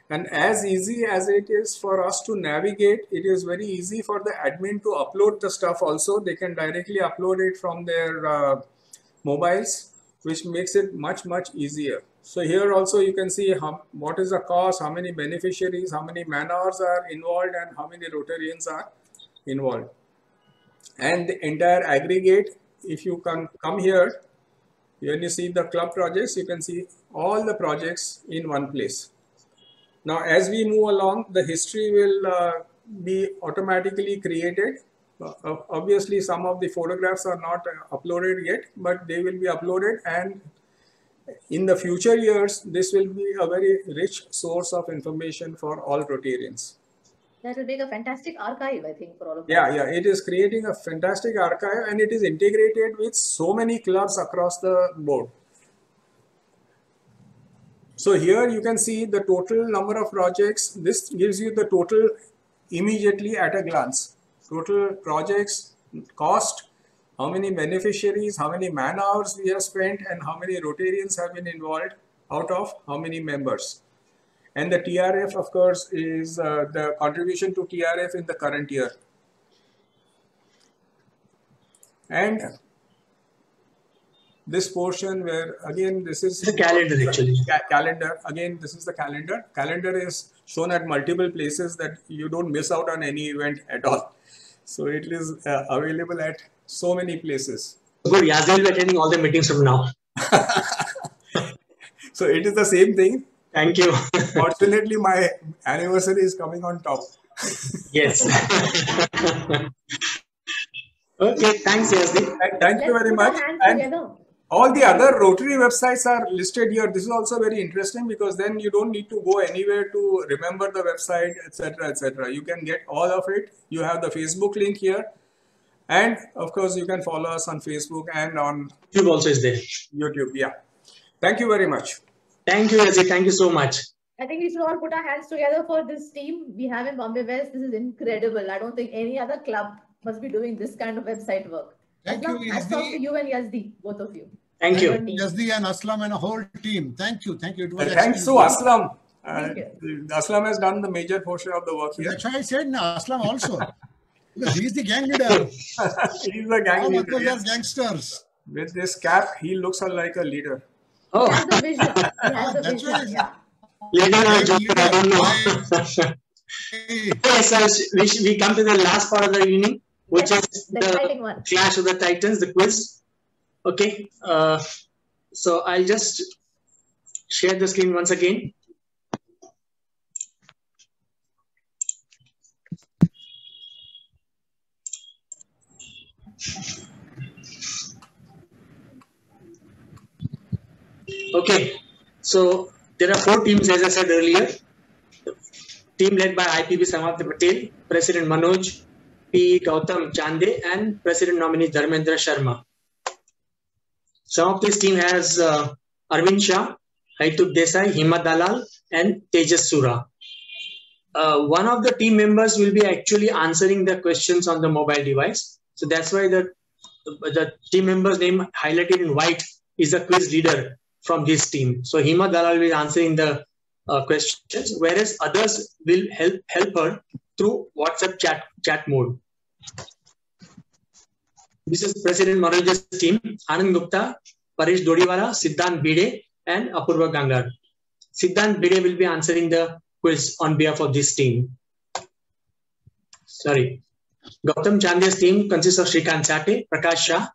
And as easy as it is for us to navigate, it is very easy for the admin to upload the stuff also. They can directly upload it from their mobiles, which makes it much, much easier. So here also you can see what is the cost, how many beneficiaries, how many man hours are involved, and how many Rotarians are involved, and the entire aggregate. If you can come here, when you see the club projects, you can see all the projects in one place. Now as we move along, the history will be automatically created. Obviously some of the photographs are not uploaded yet, but they will be uploaded, and in the future years this will be a very rich source of information for all Rotarians. That will make a fantastic archive, I think, for all of us. Yeah, it is creating a fantastic archive, and it is integrated with so many clubs across the board. So here you can see the total number of projects. This gives you the total immediately at a glance. Total projects, cost, how many beneficiaries, how many man hours we have spent, and how many Rotarians have been involved out of how many members. And the TRF, of course, is the contribution to TRF in the current year. And this portion where, again, this is the calendar actually. Calendar. Again, this is the calendar. Calendar is shown at multiple places that you don't miss out on any event at all. So it is available at so many places. Good. Yeah, they'll be attending all the meetings from now. So it is the same thing. Thank you. Fortunately, my anniversary is coming on top. Yes. Okay, thanks, Yazdi. Thank you very much. And all the other Rotary websites are listed here. This is also very interesting because then you don't need to go anywhere to remember the website, etc., etc. You can get all of it. You have the Facebook link here. And of course, you can follow us on Facebook and on YouTube also is there. YouTube, yeah. Thank you very much. Thank you, Yazdi. Thank you so much. I think we should all put our hands together for this team we have in Bombay West. This is incredible. I don't think any other club must be doing this kind of website work. Thank you, Hats off to you and Yazdi, both of you. Thank you. Yazdi and Aslam and a whole team. Thank you. Thank you. It was thanks to Aslam. Thank you. Aslam has done the major portion of the work here. That's why I said Aslam also. Because he's the gang leader. He's the gang leader. All others are gangsters. With this cap, he looks like a leader. Oh. He has the vision. He has the That's vision. right. Yeah. Okay, so we come to the last part of the evening, which is the exciting one. Clash of the Titans, the quiz. Okay, so I'll just share the screen once again. Okay, so there are 4 teams, as I said earlier. Team led by IPB Samarth Patel, President Manoj, P. Gautam Chande, and President nominee Dharmendra Sharma. Some of this team has Arvind Shah, Haituk Desai, Hima Dalal, and Tejas Sura. One of the team members will be actually answering the questions on the mobile device. So that's why the team member's name highlighted in white is the quiz leader from this team. So Hima Dalal will be answering the questions, whereas others will help her through WhatsApp chat mode. This is President Manoj's team: Anand Gupta, Paresh Dodiwala, Siddhant Bide, and Apurva Gangar. Siddhant Bide will be answering the quiz on behalf of this team. Sorry. Gautam Chande's team consists of Shrikant Sate, Prakash Shah,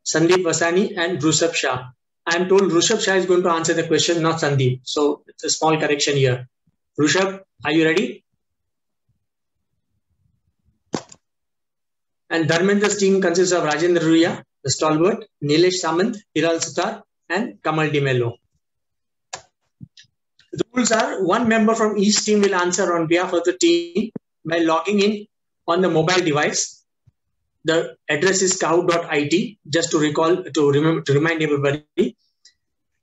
Sandeep Vasani, and Rushabh Shah. I am told Rushabh Shah is going to answer the question, not Sandeep. So it's a small correction here. Rushabh, are you ready? And Dharmendra's team consists of Rajendra Ruya, the stalwart, Nilesh Samant, Hiral Sutar, and Kamal Di Mello. The rules are: one member from each team will answer on behalf of the team by logging in on the mobile device. The address is kahoot.it, just to remind everybody.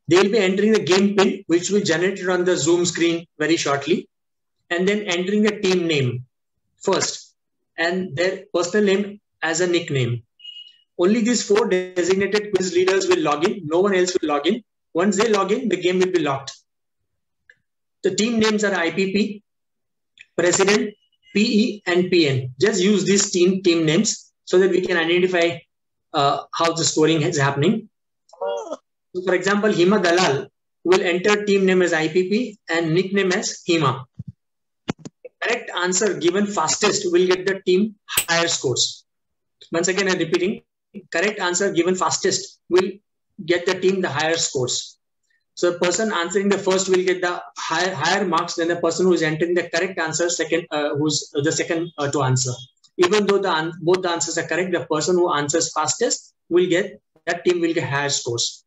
They will be entering the game pin, which will be generated on the Zoom screen very shortly, and then entering the team name first and their personal name as a nickname. Only these 4 designated quiz leaders will log in. No one else will log in. Once they log in, the game will be locked. The team names are IPP, President, PE, and PN. Just use these team names so that we can identify how the scoring is happening. So for example, Hima Dalal will enter team name as IPP and nickname as Hima. Correct answer given fastest will get the team higher scores. Once again, I'm repeating. Correct answer given fastest will get the team the higher scores. So the person answering the first will get the higher marks than the person who is entering the correct answer who's the second to answer. Even though both the answers are correct, the person who answers fastest that team will get higher scores.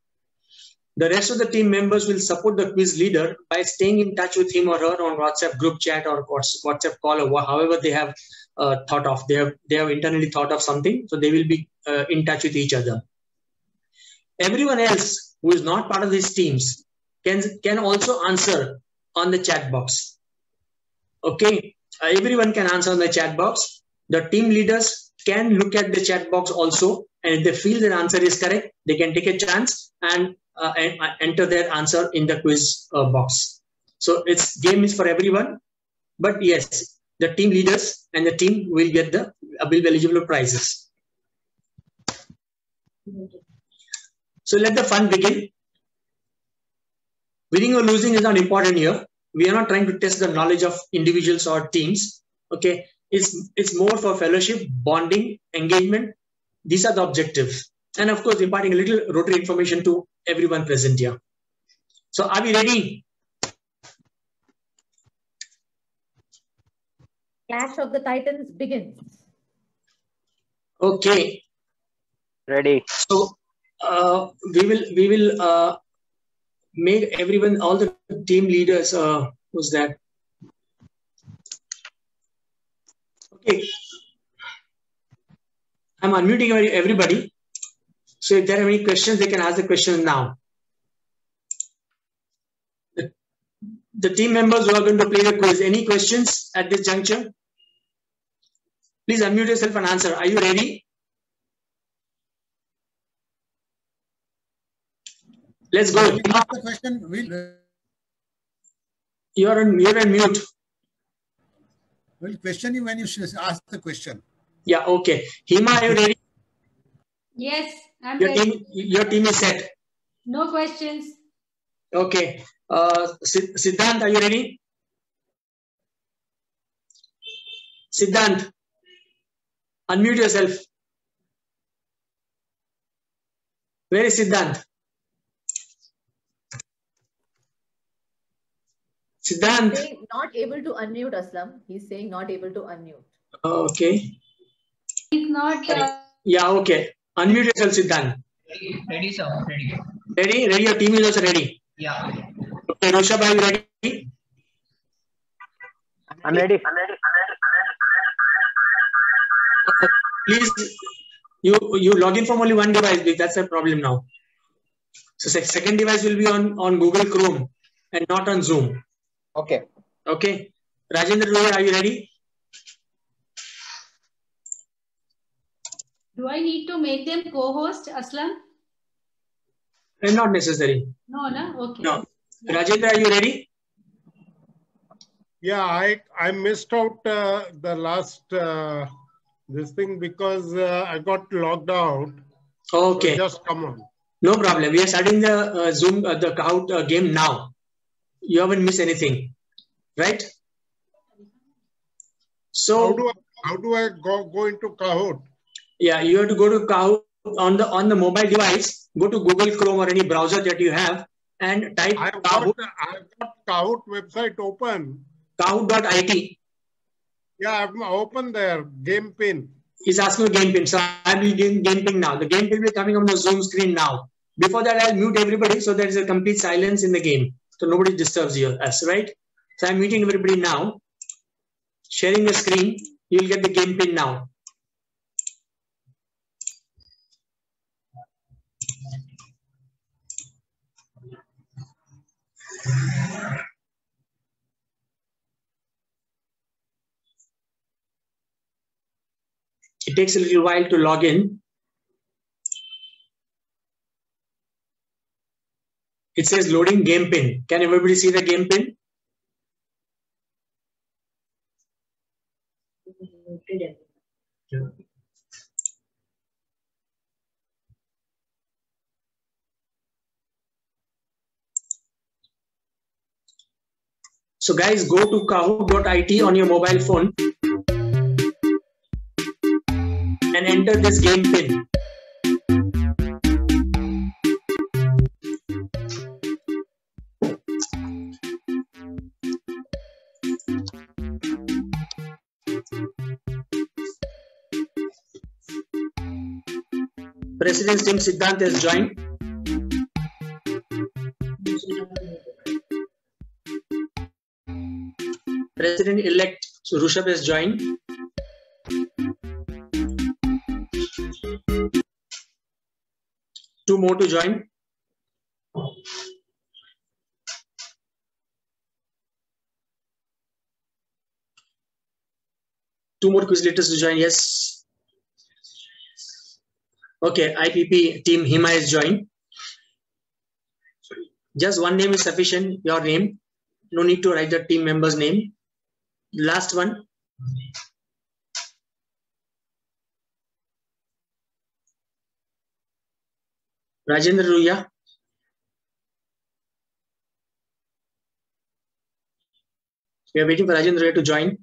The rest of the team members will support the quiz leader by staying in touch with him or her on WhatsApp group chat or WhatsApp call, or however they have thought of. They have internally thought of something, so they will be in touch with each other. Everyone else who is not part of these teams can also answer on the chat box. Okay, everyone can answer on the chat box. The team leaders can look at the chat box also, and if they feel their answer is correct, they can take a chance and enter their answer in the quiz box. So game is for everyone, but yes, the team leaders and the team will get will be eligible prizes. So let the fun begin. Winning or losing is not important here. We are not trying to test the knowledge of individuals or teams. Okay, it's more for fellowship, bonding, engagement. These are the objectives, and of course, imparting a little Rotary information to everyone present here. So, are we ready? Clash of the Titans begins. Okay. Ready. So we will make everyone, all the team leaders. Who's that? Okay. I'm unmuting everybody. So if there are any questions, they can ask the questions now. The team members who are going to play the quiz, any questions at this juncture? Please unmute yourself and answer. Are you ready? Let's go. Ask the question. You're on mute. We'll question you when you ask the question. Yeah, okay. Hima, are you ready? Yes, I'm ready. Your team is set. No questions. Okay. Siddhant, are you ready? Siddhant, unmute yourself. Where is Siddhant? Siddhant. He's saying not able to unmute, Aslam. He's saying not able to unmute. Okay. He's not. Yeah, okay. Unmute yourself, Siddhant. Ready, sir. Ready. Ready? Ready? Your team is also ready? Yeah. Okay, Rushabh, are you ready? I'm ready. Please, you log in from only one device. That's a problem now. So second device will be on Google Chrome and not on Zoom. Okay. Okay. Rajendra Roy, are you ready? Do I need to make them co-host, Aslam? Not necessary. No, no? Okay. No. Rajendra, are you ready? Yeah, I missed out the last this thing because I got logged out. Okay. So just come on. No problem. We are starting the Zoom the Kahoot game now. You haven't missed anything, right? So how do I go into Kahoot? Yeah, you have to go to Kahoot on the mobile device. Go to Google Chrome or any browser that you have and type Kahoot. I've got Kahoot website open. Kahoot.it. Yeah, I've opened there. Game pin. He's asking for game pin. So I'll be game pin now. The game pin will be coming on the Zoom screen now. Before that, I'll mute everybody so there is a complete silence in the game. So nobody disturbs us, right? So I'm muting everybody now. Sharing the screen. You'll get the game pin now. It takes a little while to log in. It says loading game pin. Can everybody see the game pin? Yeah. So guys, go to kahoot.it on your mobile phone and enter this game pin. President's team Siddhant has joined. President-elect Rushabh has joined. Two more to join. Two more Quizletors to join. Yes. Okay, IPP team Hima is joined. Just one name is sufficient. Your name. No need to write the team member's name. Last one. Rajendra Ruya. We are waiting for Rajendra Ruya to join.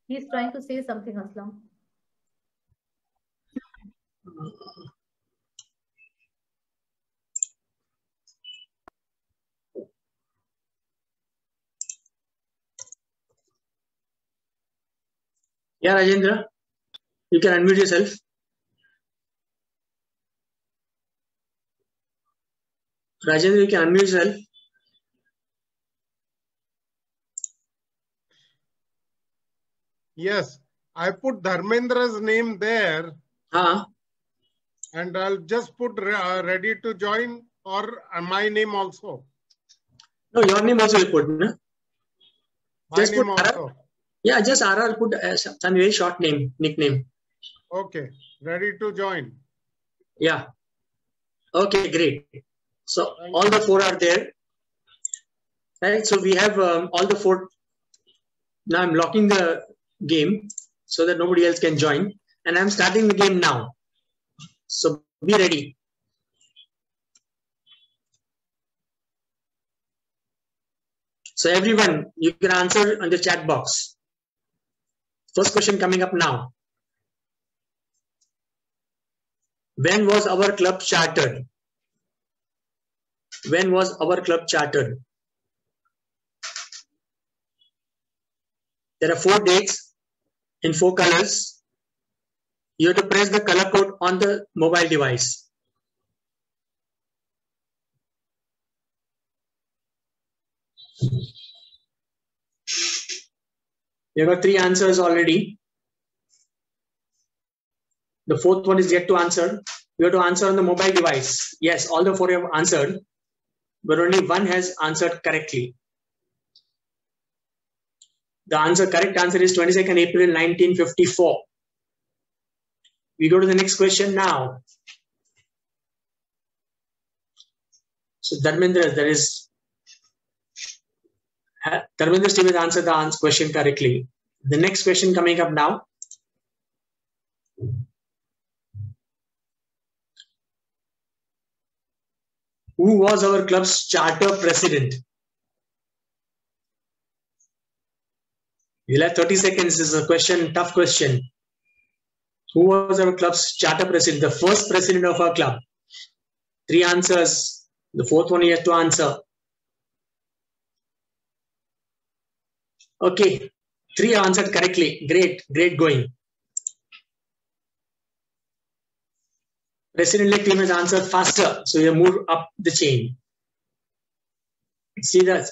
He's trying to say something, Aslam. Yeah, Rajendra, you can unmute yourself. Rajendra, you can unmute yourself. Yes, I put Dharmendra's name there. And I'll just put ready to join or my name also. No, your name also will put. No? Just name put also. RR. Yeah, just RR put some very short name, nickname. Okay, ready to join. Yeah. Okay, great. So all the 4 are there. Right. So we have all the 4. Now I'm locking the game so that nobody else can join. And I'm starting the game now. So be ready. So everyone, you can answer on the chat box. First question coming up now. When was our club chartered? When was our club chartered? There are 4 dates in 4 colors. You have to press the color code on the mobile device. You got 3 answers already. The 4th one is yet to answer. You have to answer on the mobile device. Yes, all the 4 have answered, but only 1 has answered correctly. The correct answer is 22nd April 1954. We go to the next question now. So Dharmendra, Dharmendra's team has answered the question correctly. The next question coming up now. Who was our club's charter president? You'll have 30 seconds. This is a question, tough question. Who was our club's charter president? The first president of our club. 3 answers. The 4th one you have to answer. Okay. 3 answered correctly. Great. Great going. President-elect team has answered faster. So you move up the chain. See the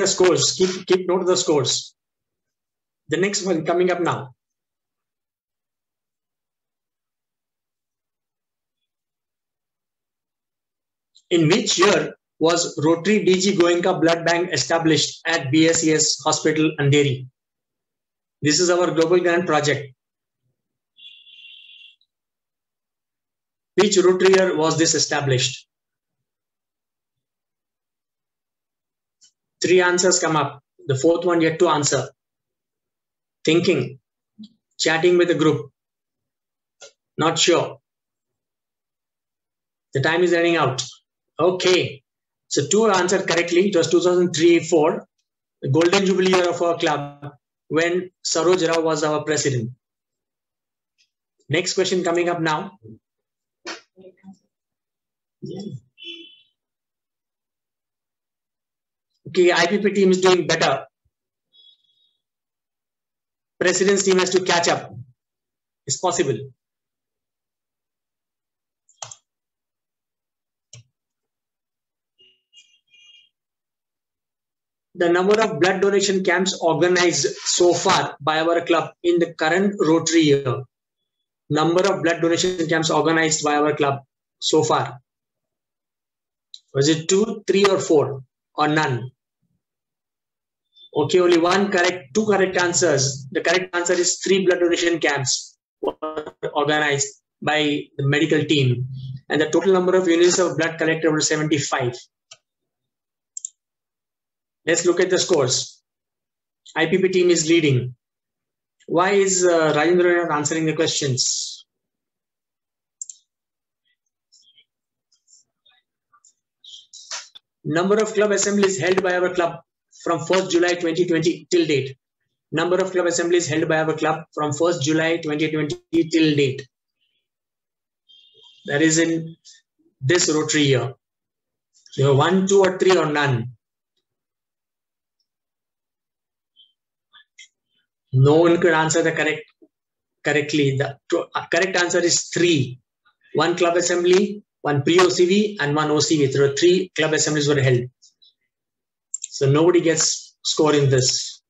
scores. Keep note of the scores. The next one coming up now. In which year was Rotary DG Goenka Blood Bank established at BSES Hospital, Andheri? This is our global grant project. Which Rotary year was this established? 3 answers come up. The 4th one yet to answer. Thinking, chatting with the group. Not sure. The time is running out. Okay. So 2 answered correctly. It was 2003-04, the golden jubilee year of our club, when Saroj Rao was our president. Next question coming up now. Okay, IPP team is doing better. President's team has to catch up. It's possible. The number of blood donation camps organized so far by our club in the current Rotary year. Number of blood donation camps organized by our club so far. Was it 2, 3 or 4 or none? Okay, only 2 correct answers. The correct answer is 3 blood donation camps were organized by the medical team. And the total number of units of blood collected was 75. Let's look at the scores. IPP team is leading. Why is Rajendra not answering the questions? Number of club assemblies held by our club from 1st July 2020 till date. Number of club assemblies held by our club from 1st July 2020 till date. That is in this Rotary year. So 1, 2 or 3 or none. No one could answer the correct correctly. The correct answer is 3. 1 club assembly, 1 pre-OCV, and 1 OCV. There were 3 club assemblies were held. So nobody gets score in this.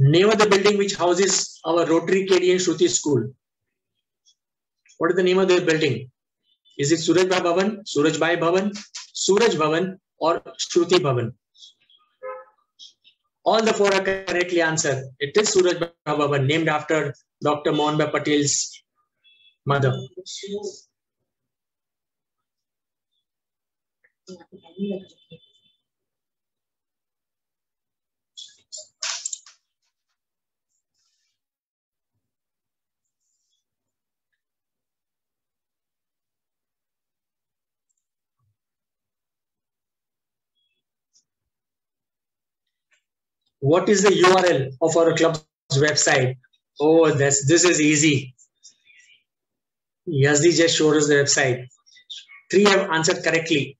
Name of the building which houses our Rotary KD and Shruti school. What is the name of the building? Is it Surajbhai Bhavan, Surajbhai Bhavan, Suraj Bhavan, or Shruti Bhavan? All the 4 are correctly answered. It is Surajbhai Bhavan, named after Dr. Mohanbhai Patel's mother. What is the URL of our club's website? Oh, this is easy. Yazdi just showed us the website. 3 have answered correctly.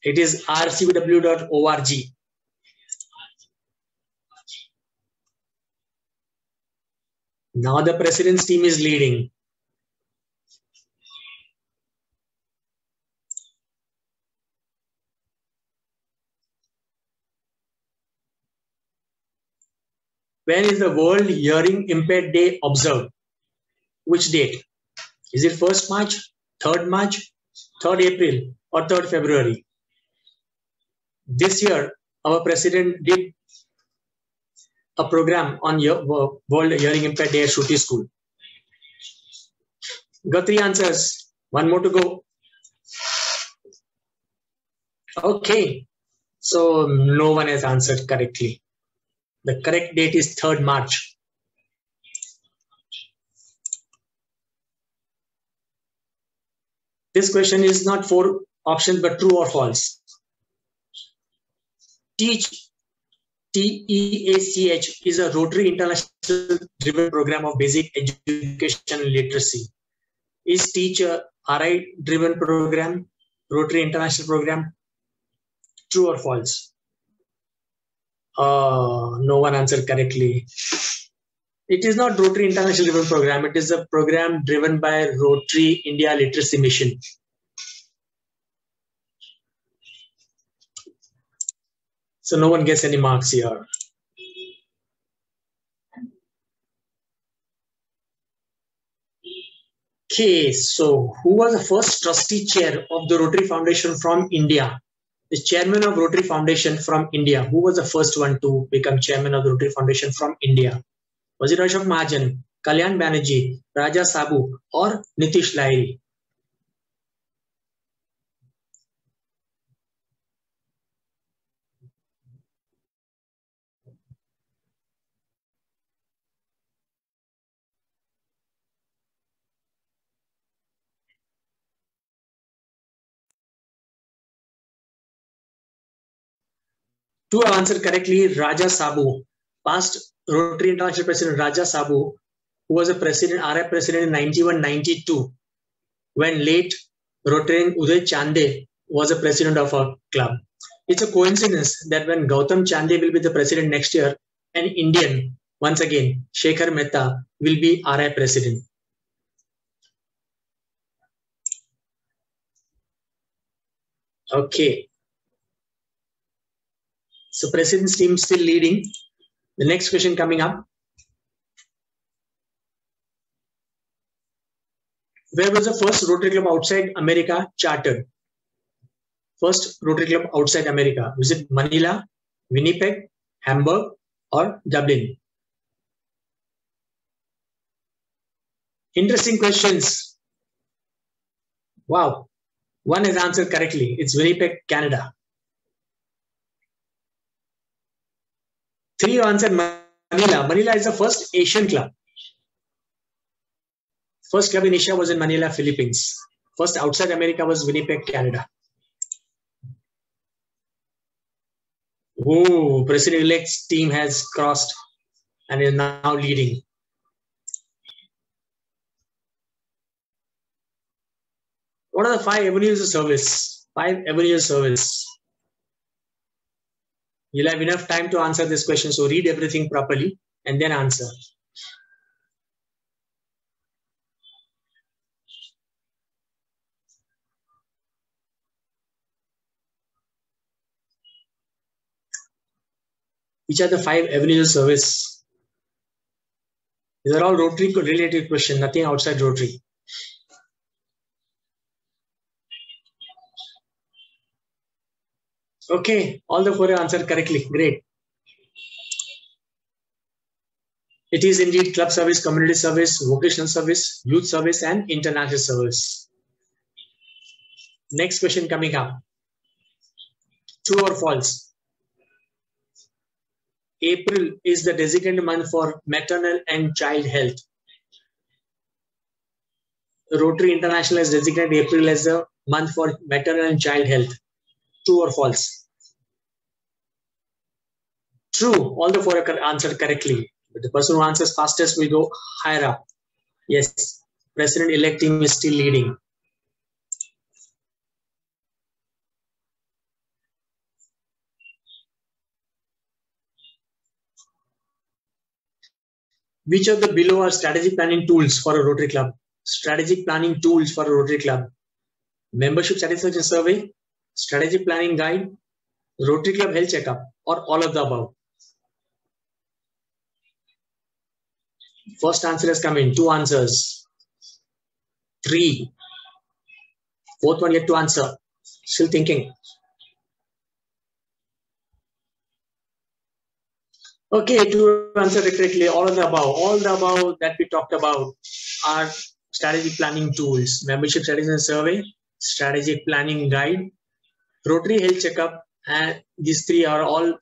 It is rcbw.org. Now the president's team is leading. When is the World Hearing Impaired Day observed? Which date? Is it 1st March, 3rd March, 3rd April, or 3rd February? This year, our president did a program on World Hearing Impaired Day at Shruti School. Got 3 answers. 1 more to go. Okay. So no one has answered correctly. The correct date is 3rd March. This question is not 4 options, but true or false. TEACH, T-E-A-C-H, is a Rotary International driven program of basic education and literacy. Is TEACH a RI driven program, Rotary International program? True or false? No one answered correctly. It is not Rotary International driven program. It is a program driven by Rotary India Literacy Mission. So no one gets any marks here. Okay, so who was the first trustee chair of the Rotary Foundation from India? The chairman of Rotary Foundation from India. Who was the first one to become chairman of the Rotary Foundation from India? Was it Ashok Mahajan, Kalyan Banerjee, Raja Sabu, or Nitish Lahiri? Two have answered correctly. Raja Sabu, past Rotary International President Raja Sabu, who was a president, RI president in 91-92, when late Rotarian Uday Chande was a president of our club. It's a coincidence that when Gautam Chande will be the president next year, an Indian, once again, Shekhar Mehta, will be RI president. Okay. So president's team still leading. The next question coming up. Where was the first Rotary Club outside America chartered? First Rotary Club outside America. Was it Manila, Winnipeg, Hamburg, or Dublin? Interesting questions. Wow. One has answered correctly. It's Winnipeg, Canada. 3 answered Manila. Manila is the first Asian club. First club in Asia was in Manila, Philippines. First outside America was Winnipeg, Canada. Oh, President-elect's team has crossed and is now leading. What are the 5 avenues of service? 5 avenues of service. You'll have enough time to answer this question, so read everything properly and then answer. Which are the 5 avenues of service? These are all Rotary related questions, nothing outside Rotary. Okay, all the 4 answered correctly. Great. It is indeed club service, community service, vocational service, youth service, and international service. Next question coming up. True or false? April is the designated month for maternal and child health. Rotary International has designated April as a month for maternal and child health. True or false? True. All the 4 are answered correctly. But the person who answers fastest will go higher up. Yes, President-elect team is still leading. Which of the below are strategic planning tools for a Rotary Club? Strategic planning tools for a Rotary Club. Membership satisfaction survey, strategic planning guide, Rotary Club health checkup, or all of the above. First answer has come in. 2 answers. 3. 4th one yet to answer. Still thinking. Okay, to answer correctly, all of the above. All the above that we talked about are strategic planning tools. Membership satisfaction survey, strategic planning guide, Rotary health checkup, and these 3 are all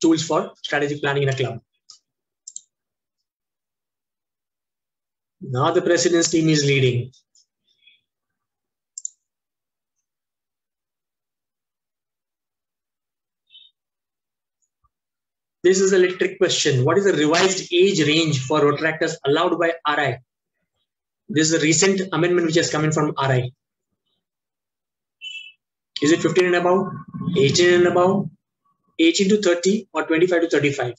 tools for strategic planning in a club. Now the President's team is leading. This is a little trick question. What is the revised age range for Rotaractors allowed by RI? This is a recent amendment which has come in from RI. Is it 15 and above, 18 and above, 18 to 30, or 25 to 35?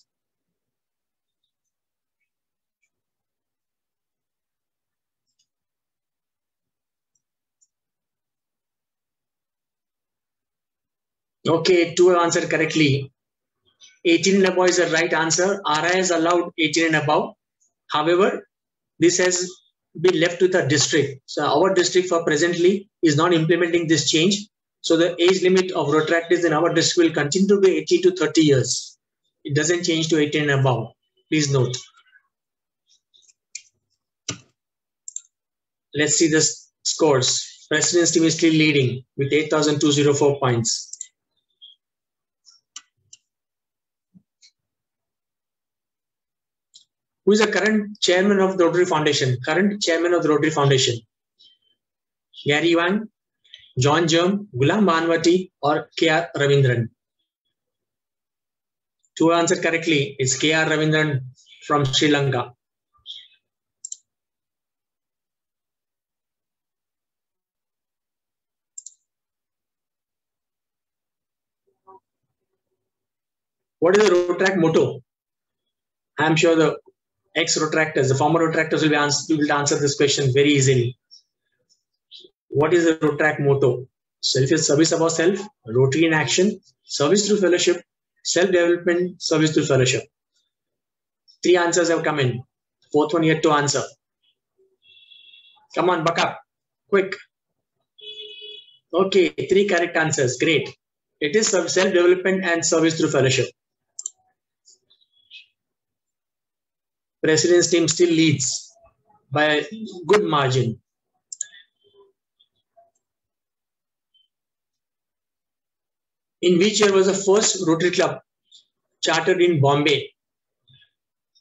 Okay, 2 have answered correctly. 18 and above is the right answer. RI has allowed 18 and above. However, this has been left with the district. So our district for presently is not implementing this change. So the age limit of Rotaractors in our district will continue to be 18 to 30 years. It doesn't change to 18 and above. Please note. Let's see the scores. President's team is still leading with 8,204 points. Who is the current chairman of the Rotary Foundation? Current chairman of the Rotary Foundation. Gary Wang, John Germ, Gulam Bhanwati, or K.R. Ravindran? 2 answered correctly. It's K.R. Ravindran from Sri Lanka. What is the Rotaract motto? I am sure the ex-Rotaractors, the former Rotaractors will be able to answer this question very easily. What is the Rotaract motto? Self is service above self, Rotary in action, service through fellowship, self-development, service through fellowship. 3 answers have come in. 4th one yet to answer. Come on, buck up. Quick. Okay, 3 correct answers. Great. It is self-development and service through fellowship. President's team still leads by a good margin. In which year was the first Rotary Club chartered in Bombay?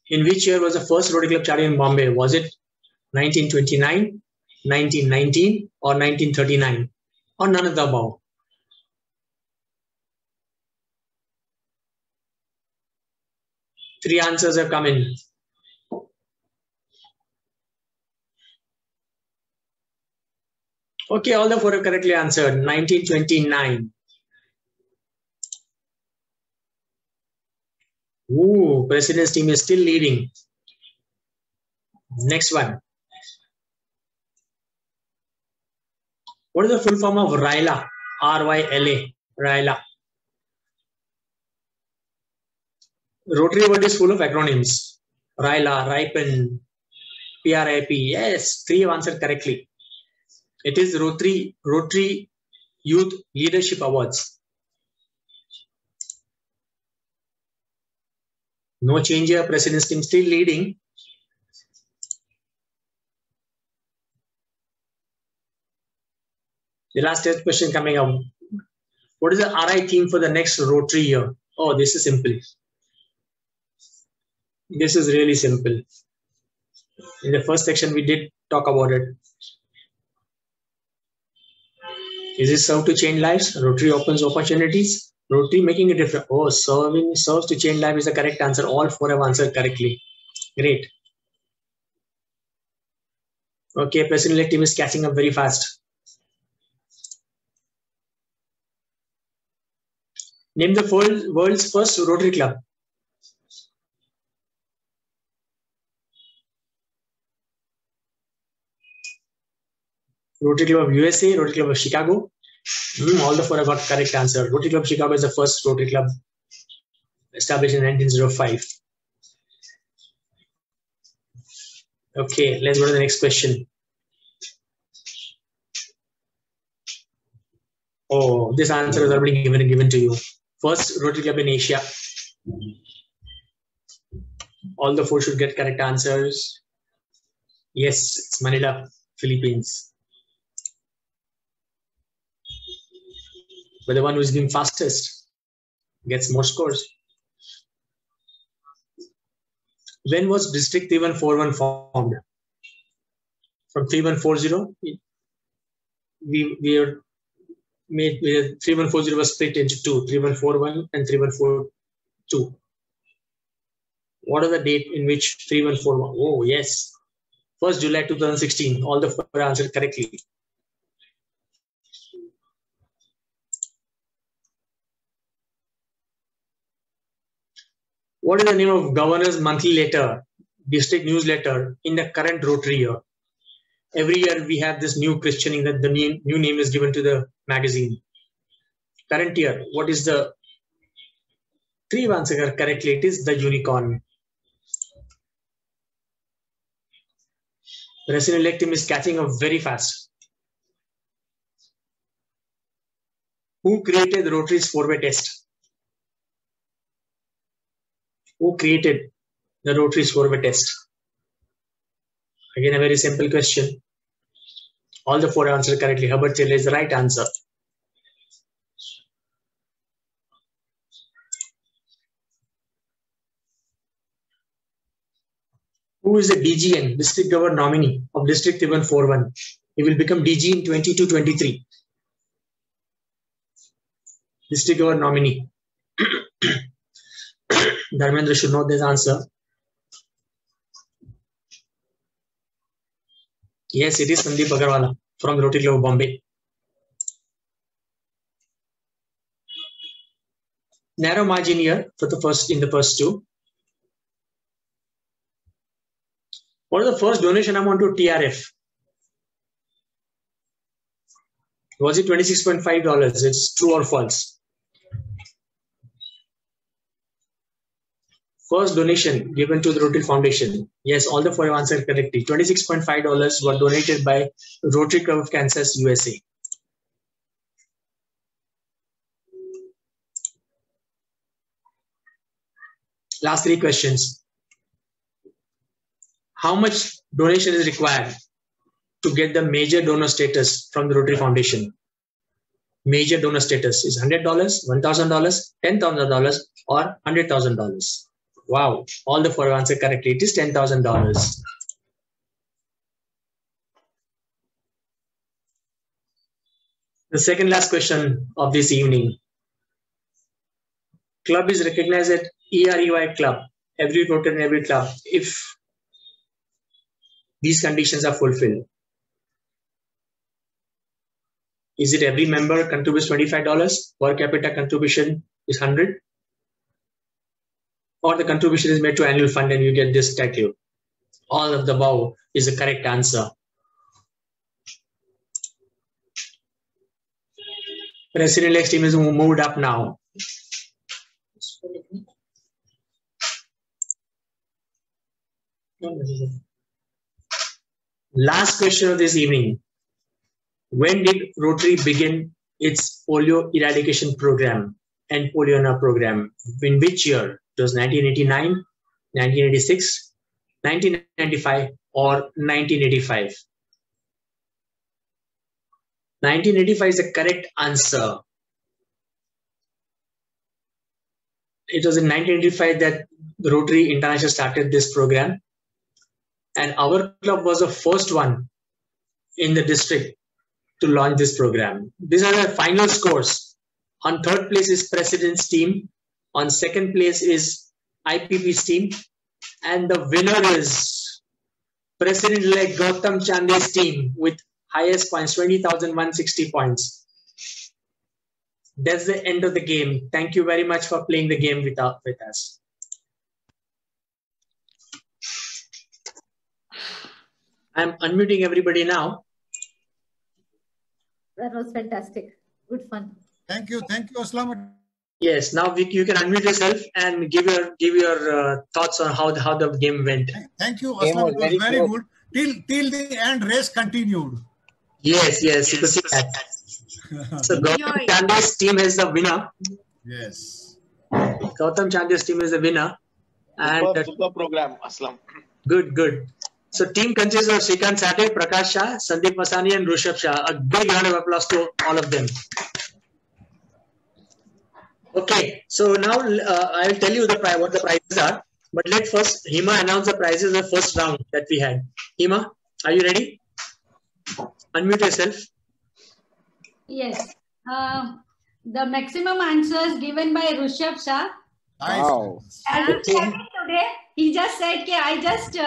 In which year was the first Rotary Club chartered in Bombay? Was it 1929, 1919, or 1939? Or none of the above? Three answers have come in. Okay, all the 4 have correctly answered. 1929. Ooh, President's team is still leading. Next one. What is the full form of RYLA? R-Y-L-A. RYLA. Rotary World is full of acronyms. RYLA, Ripen, PRIP. Yes, 3 have answered correctly. It is Rotary Youth Leadership Awards. No change here. President's team still leading. The last test question coming up. What is the RI theme for the next Rotary year? Oh, this is simple. This is really simple. In the first section, we did talk about it. Is it serve to change lives? Rotary opens opportunities. Rotary making a difference. Oh, serves to change life is the correct answer. All 4 have answered correctly. Great. Okay, President-elect team is catching up very fast. Name the world's first Rotary Club. Rotary Club of USA, Rotary Club of Chicago. All the 4 have got correct answer. Rotary Club of Chicago is the first Rotary Club established in 1905. Okay, let's go to the next question. Oh, this answer is already given to you. First Rotary Club in Asia. All the 4 should get correct answers. Yes, it's Manila, Philippines. But the one who is being fastest gets more scores. When was District 3141 formed? From 3140, we are made 3140 was split into 2, 3141 and 3142. What are the date in which 3141? Oh yes, 1st July 2016. All the 4 answered correctly. What is the name of Governor's monthly letter, district newsletter in the current Rotary year? Every year we have this new questioning that the new name is given to the magazine. Current year, what is the 3 answer correctly? It is the Unicorn. President-elect team is catching up very fast. Who created the Rotary's 4-way test? Who created the Rotary's 4-way test? Again, a very simple question. All the 4 answered correctly. Herbert Taylor is the right answer. Who is the DGN, District Governor nominee of District 3141? He will become DG in 22-23. District Governor nominee. Dharmendra should know this answer. Yes, it is Sandeep Agarwala from Rotary Club of Bombay. Narrow margin here for the first 2. What is the first donation amount to TRF? Was it $26.5? It's true or false? First donation given to the Rotary Foundation. Yes, all the 4 have answered correctly. $26.5 were donated by Rotary Club of Kansas, USA. Last 3 questions. How much donation is required to get the major donor status from the Rotary Foundation? Major donor status is $100, $1,000, $10,000, or $100,000. Wow, all the 4 have answered correctly. It is $10,000. The second last question of this evening. Club is recognized at EREY Club, every Rotary and every club, if these conditions are fulfilled. Is it every member contributes $25? Per capita contribution is 100. or the contribution is made to annual fund and you get this title. All of the above is the correct answer. President-elect team is moved up now. Last question of this evening. When did Rotary begin its polio eradication program and Poliona program? In which year? It was 1989, 1986, 1995 or 1985? 1985 is the correct answer. It was in 1985 that Rotary International started this program, and our club was the first one in the district to launch this program. These are the final scores. On third place is President's team. On second place is IPP's team. And the winner is President-elect Gautam Chande's team with highest points, 20,160 points. That's the end of the game. Thank you very much for playing the game with us. I'm unmuting everybody now. That was fantastic. Good fun. Thank you, Aslam. Yes, now you can unmute yourself and give your thoughts on how the game went. Thank you, Aslam. It was very good. Till the end, race continued. Yes, you could see that. So Gautam Chande's team is the winner. Yes. Gautam Chande's team is the winner. And super program, Aslam. Good. So team consists of Shrikant Sate, Prakash Shah, Sandeep Masani and Rushabh Shah. A big round of applause to all of them. Okay, so now I will tell you what the prizes are. But let first Hima announce the prizes of the first round that we had. Hima, are you ready? Unmute yourself. Yes. The maximum answers given by Rushabh Shah. Wow. Today, he just said that I just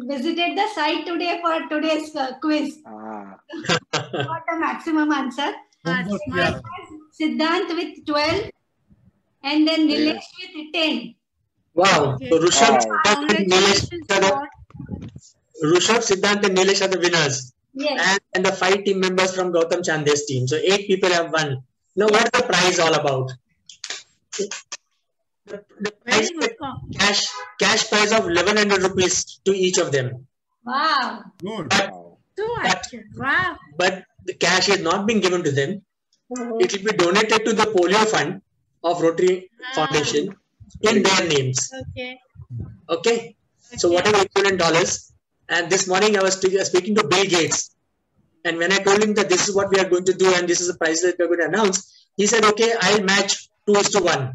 visited the site today for today's quiz. Got the maximum answer. Siddhant with 12 and then Nilesh with 10. Wow. So Rushabh, Siddhant and Nilesh are the winners. Yes. And the 5 team members from Gautam Chande's team. So 8 people have won. Now what's the prize all about? The prize is cash prize of 1100 rupees to each of them. Wow. Good. But the cash is not being given to them. It will be donated to the polio fund of Rotary Foundation in their names. Okay. So whatever equivalent dollars. And this morning I was speaking to Bill Gates. And when I told him that this is what we are going to do and this is the price that we are going to announce, he said, okay, I'll match 2:1.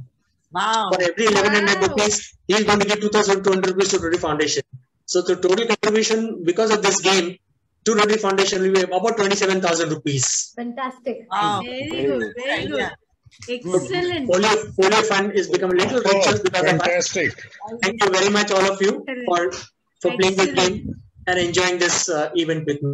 Wow. For every 1100 rupees, he is going to give 2,200 rupees to Rotary Foundation. So the total contribution because of this game to Rotary Foundation will be about 27,000 rupees. Fantastic. Wow. Very good. Very good. Excellent. Polio fund is becoming a little richer because fantastic. of that. Thank you very much all of you for playing this game and enjoying this event with me.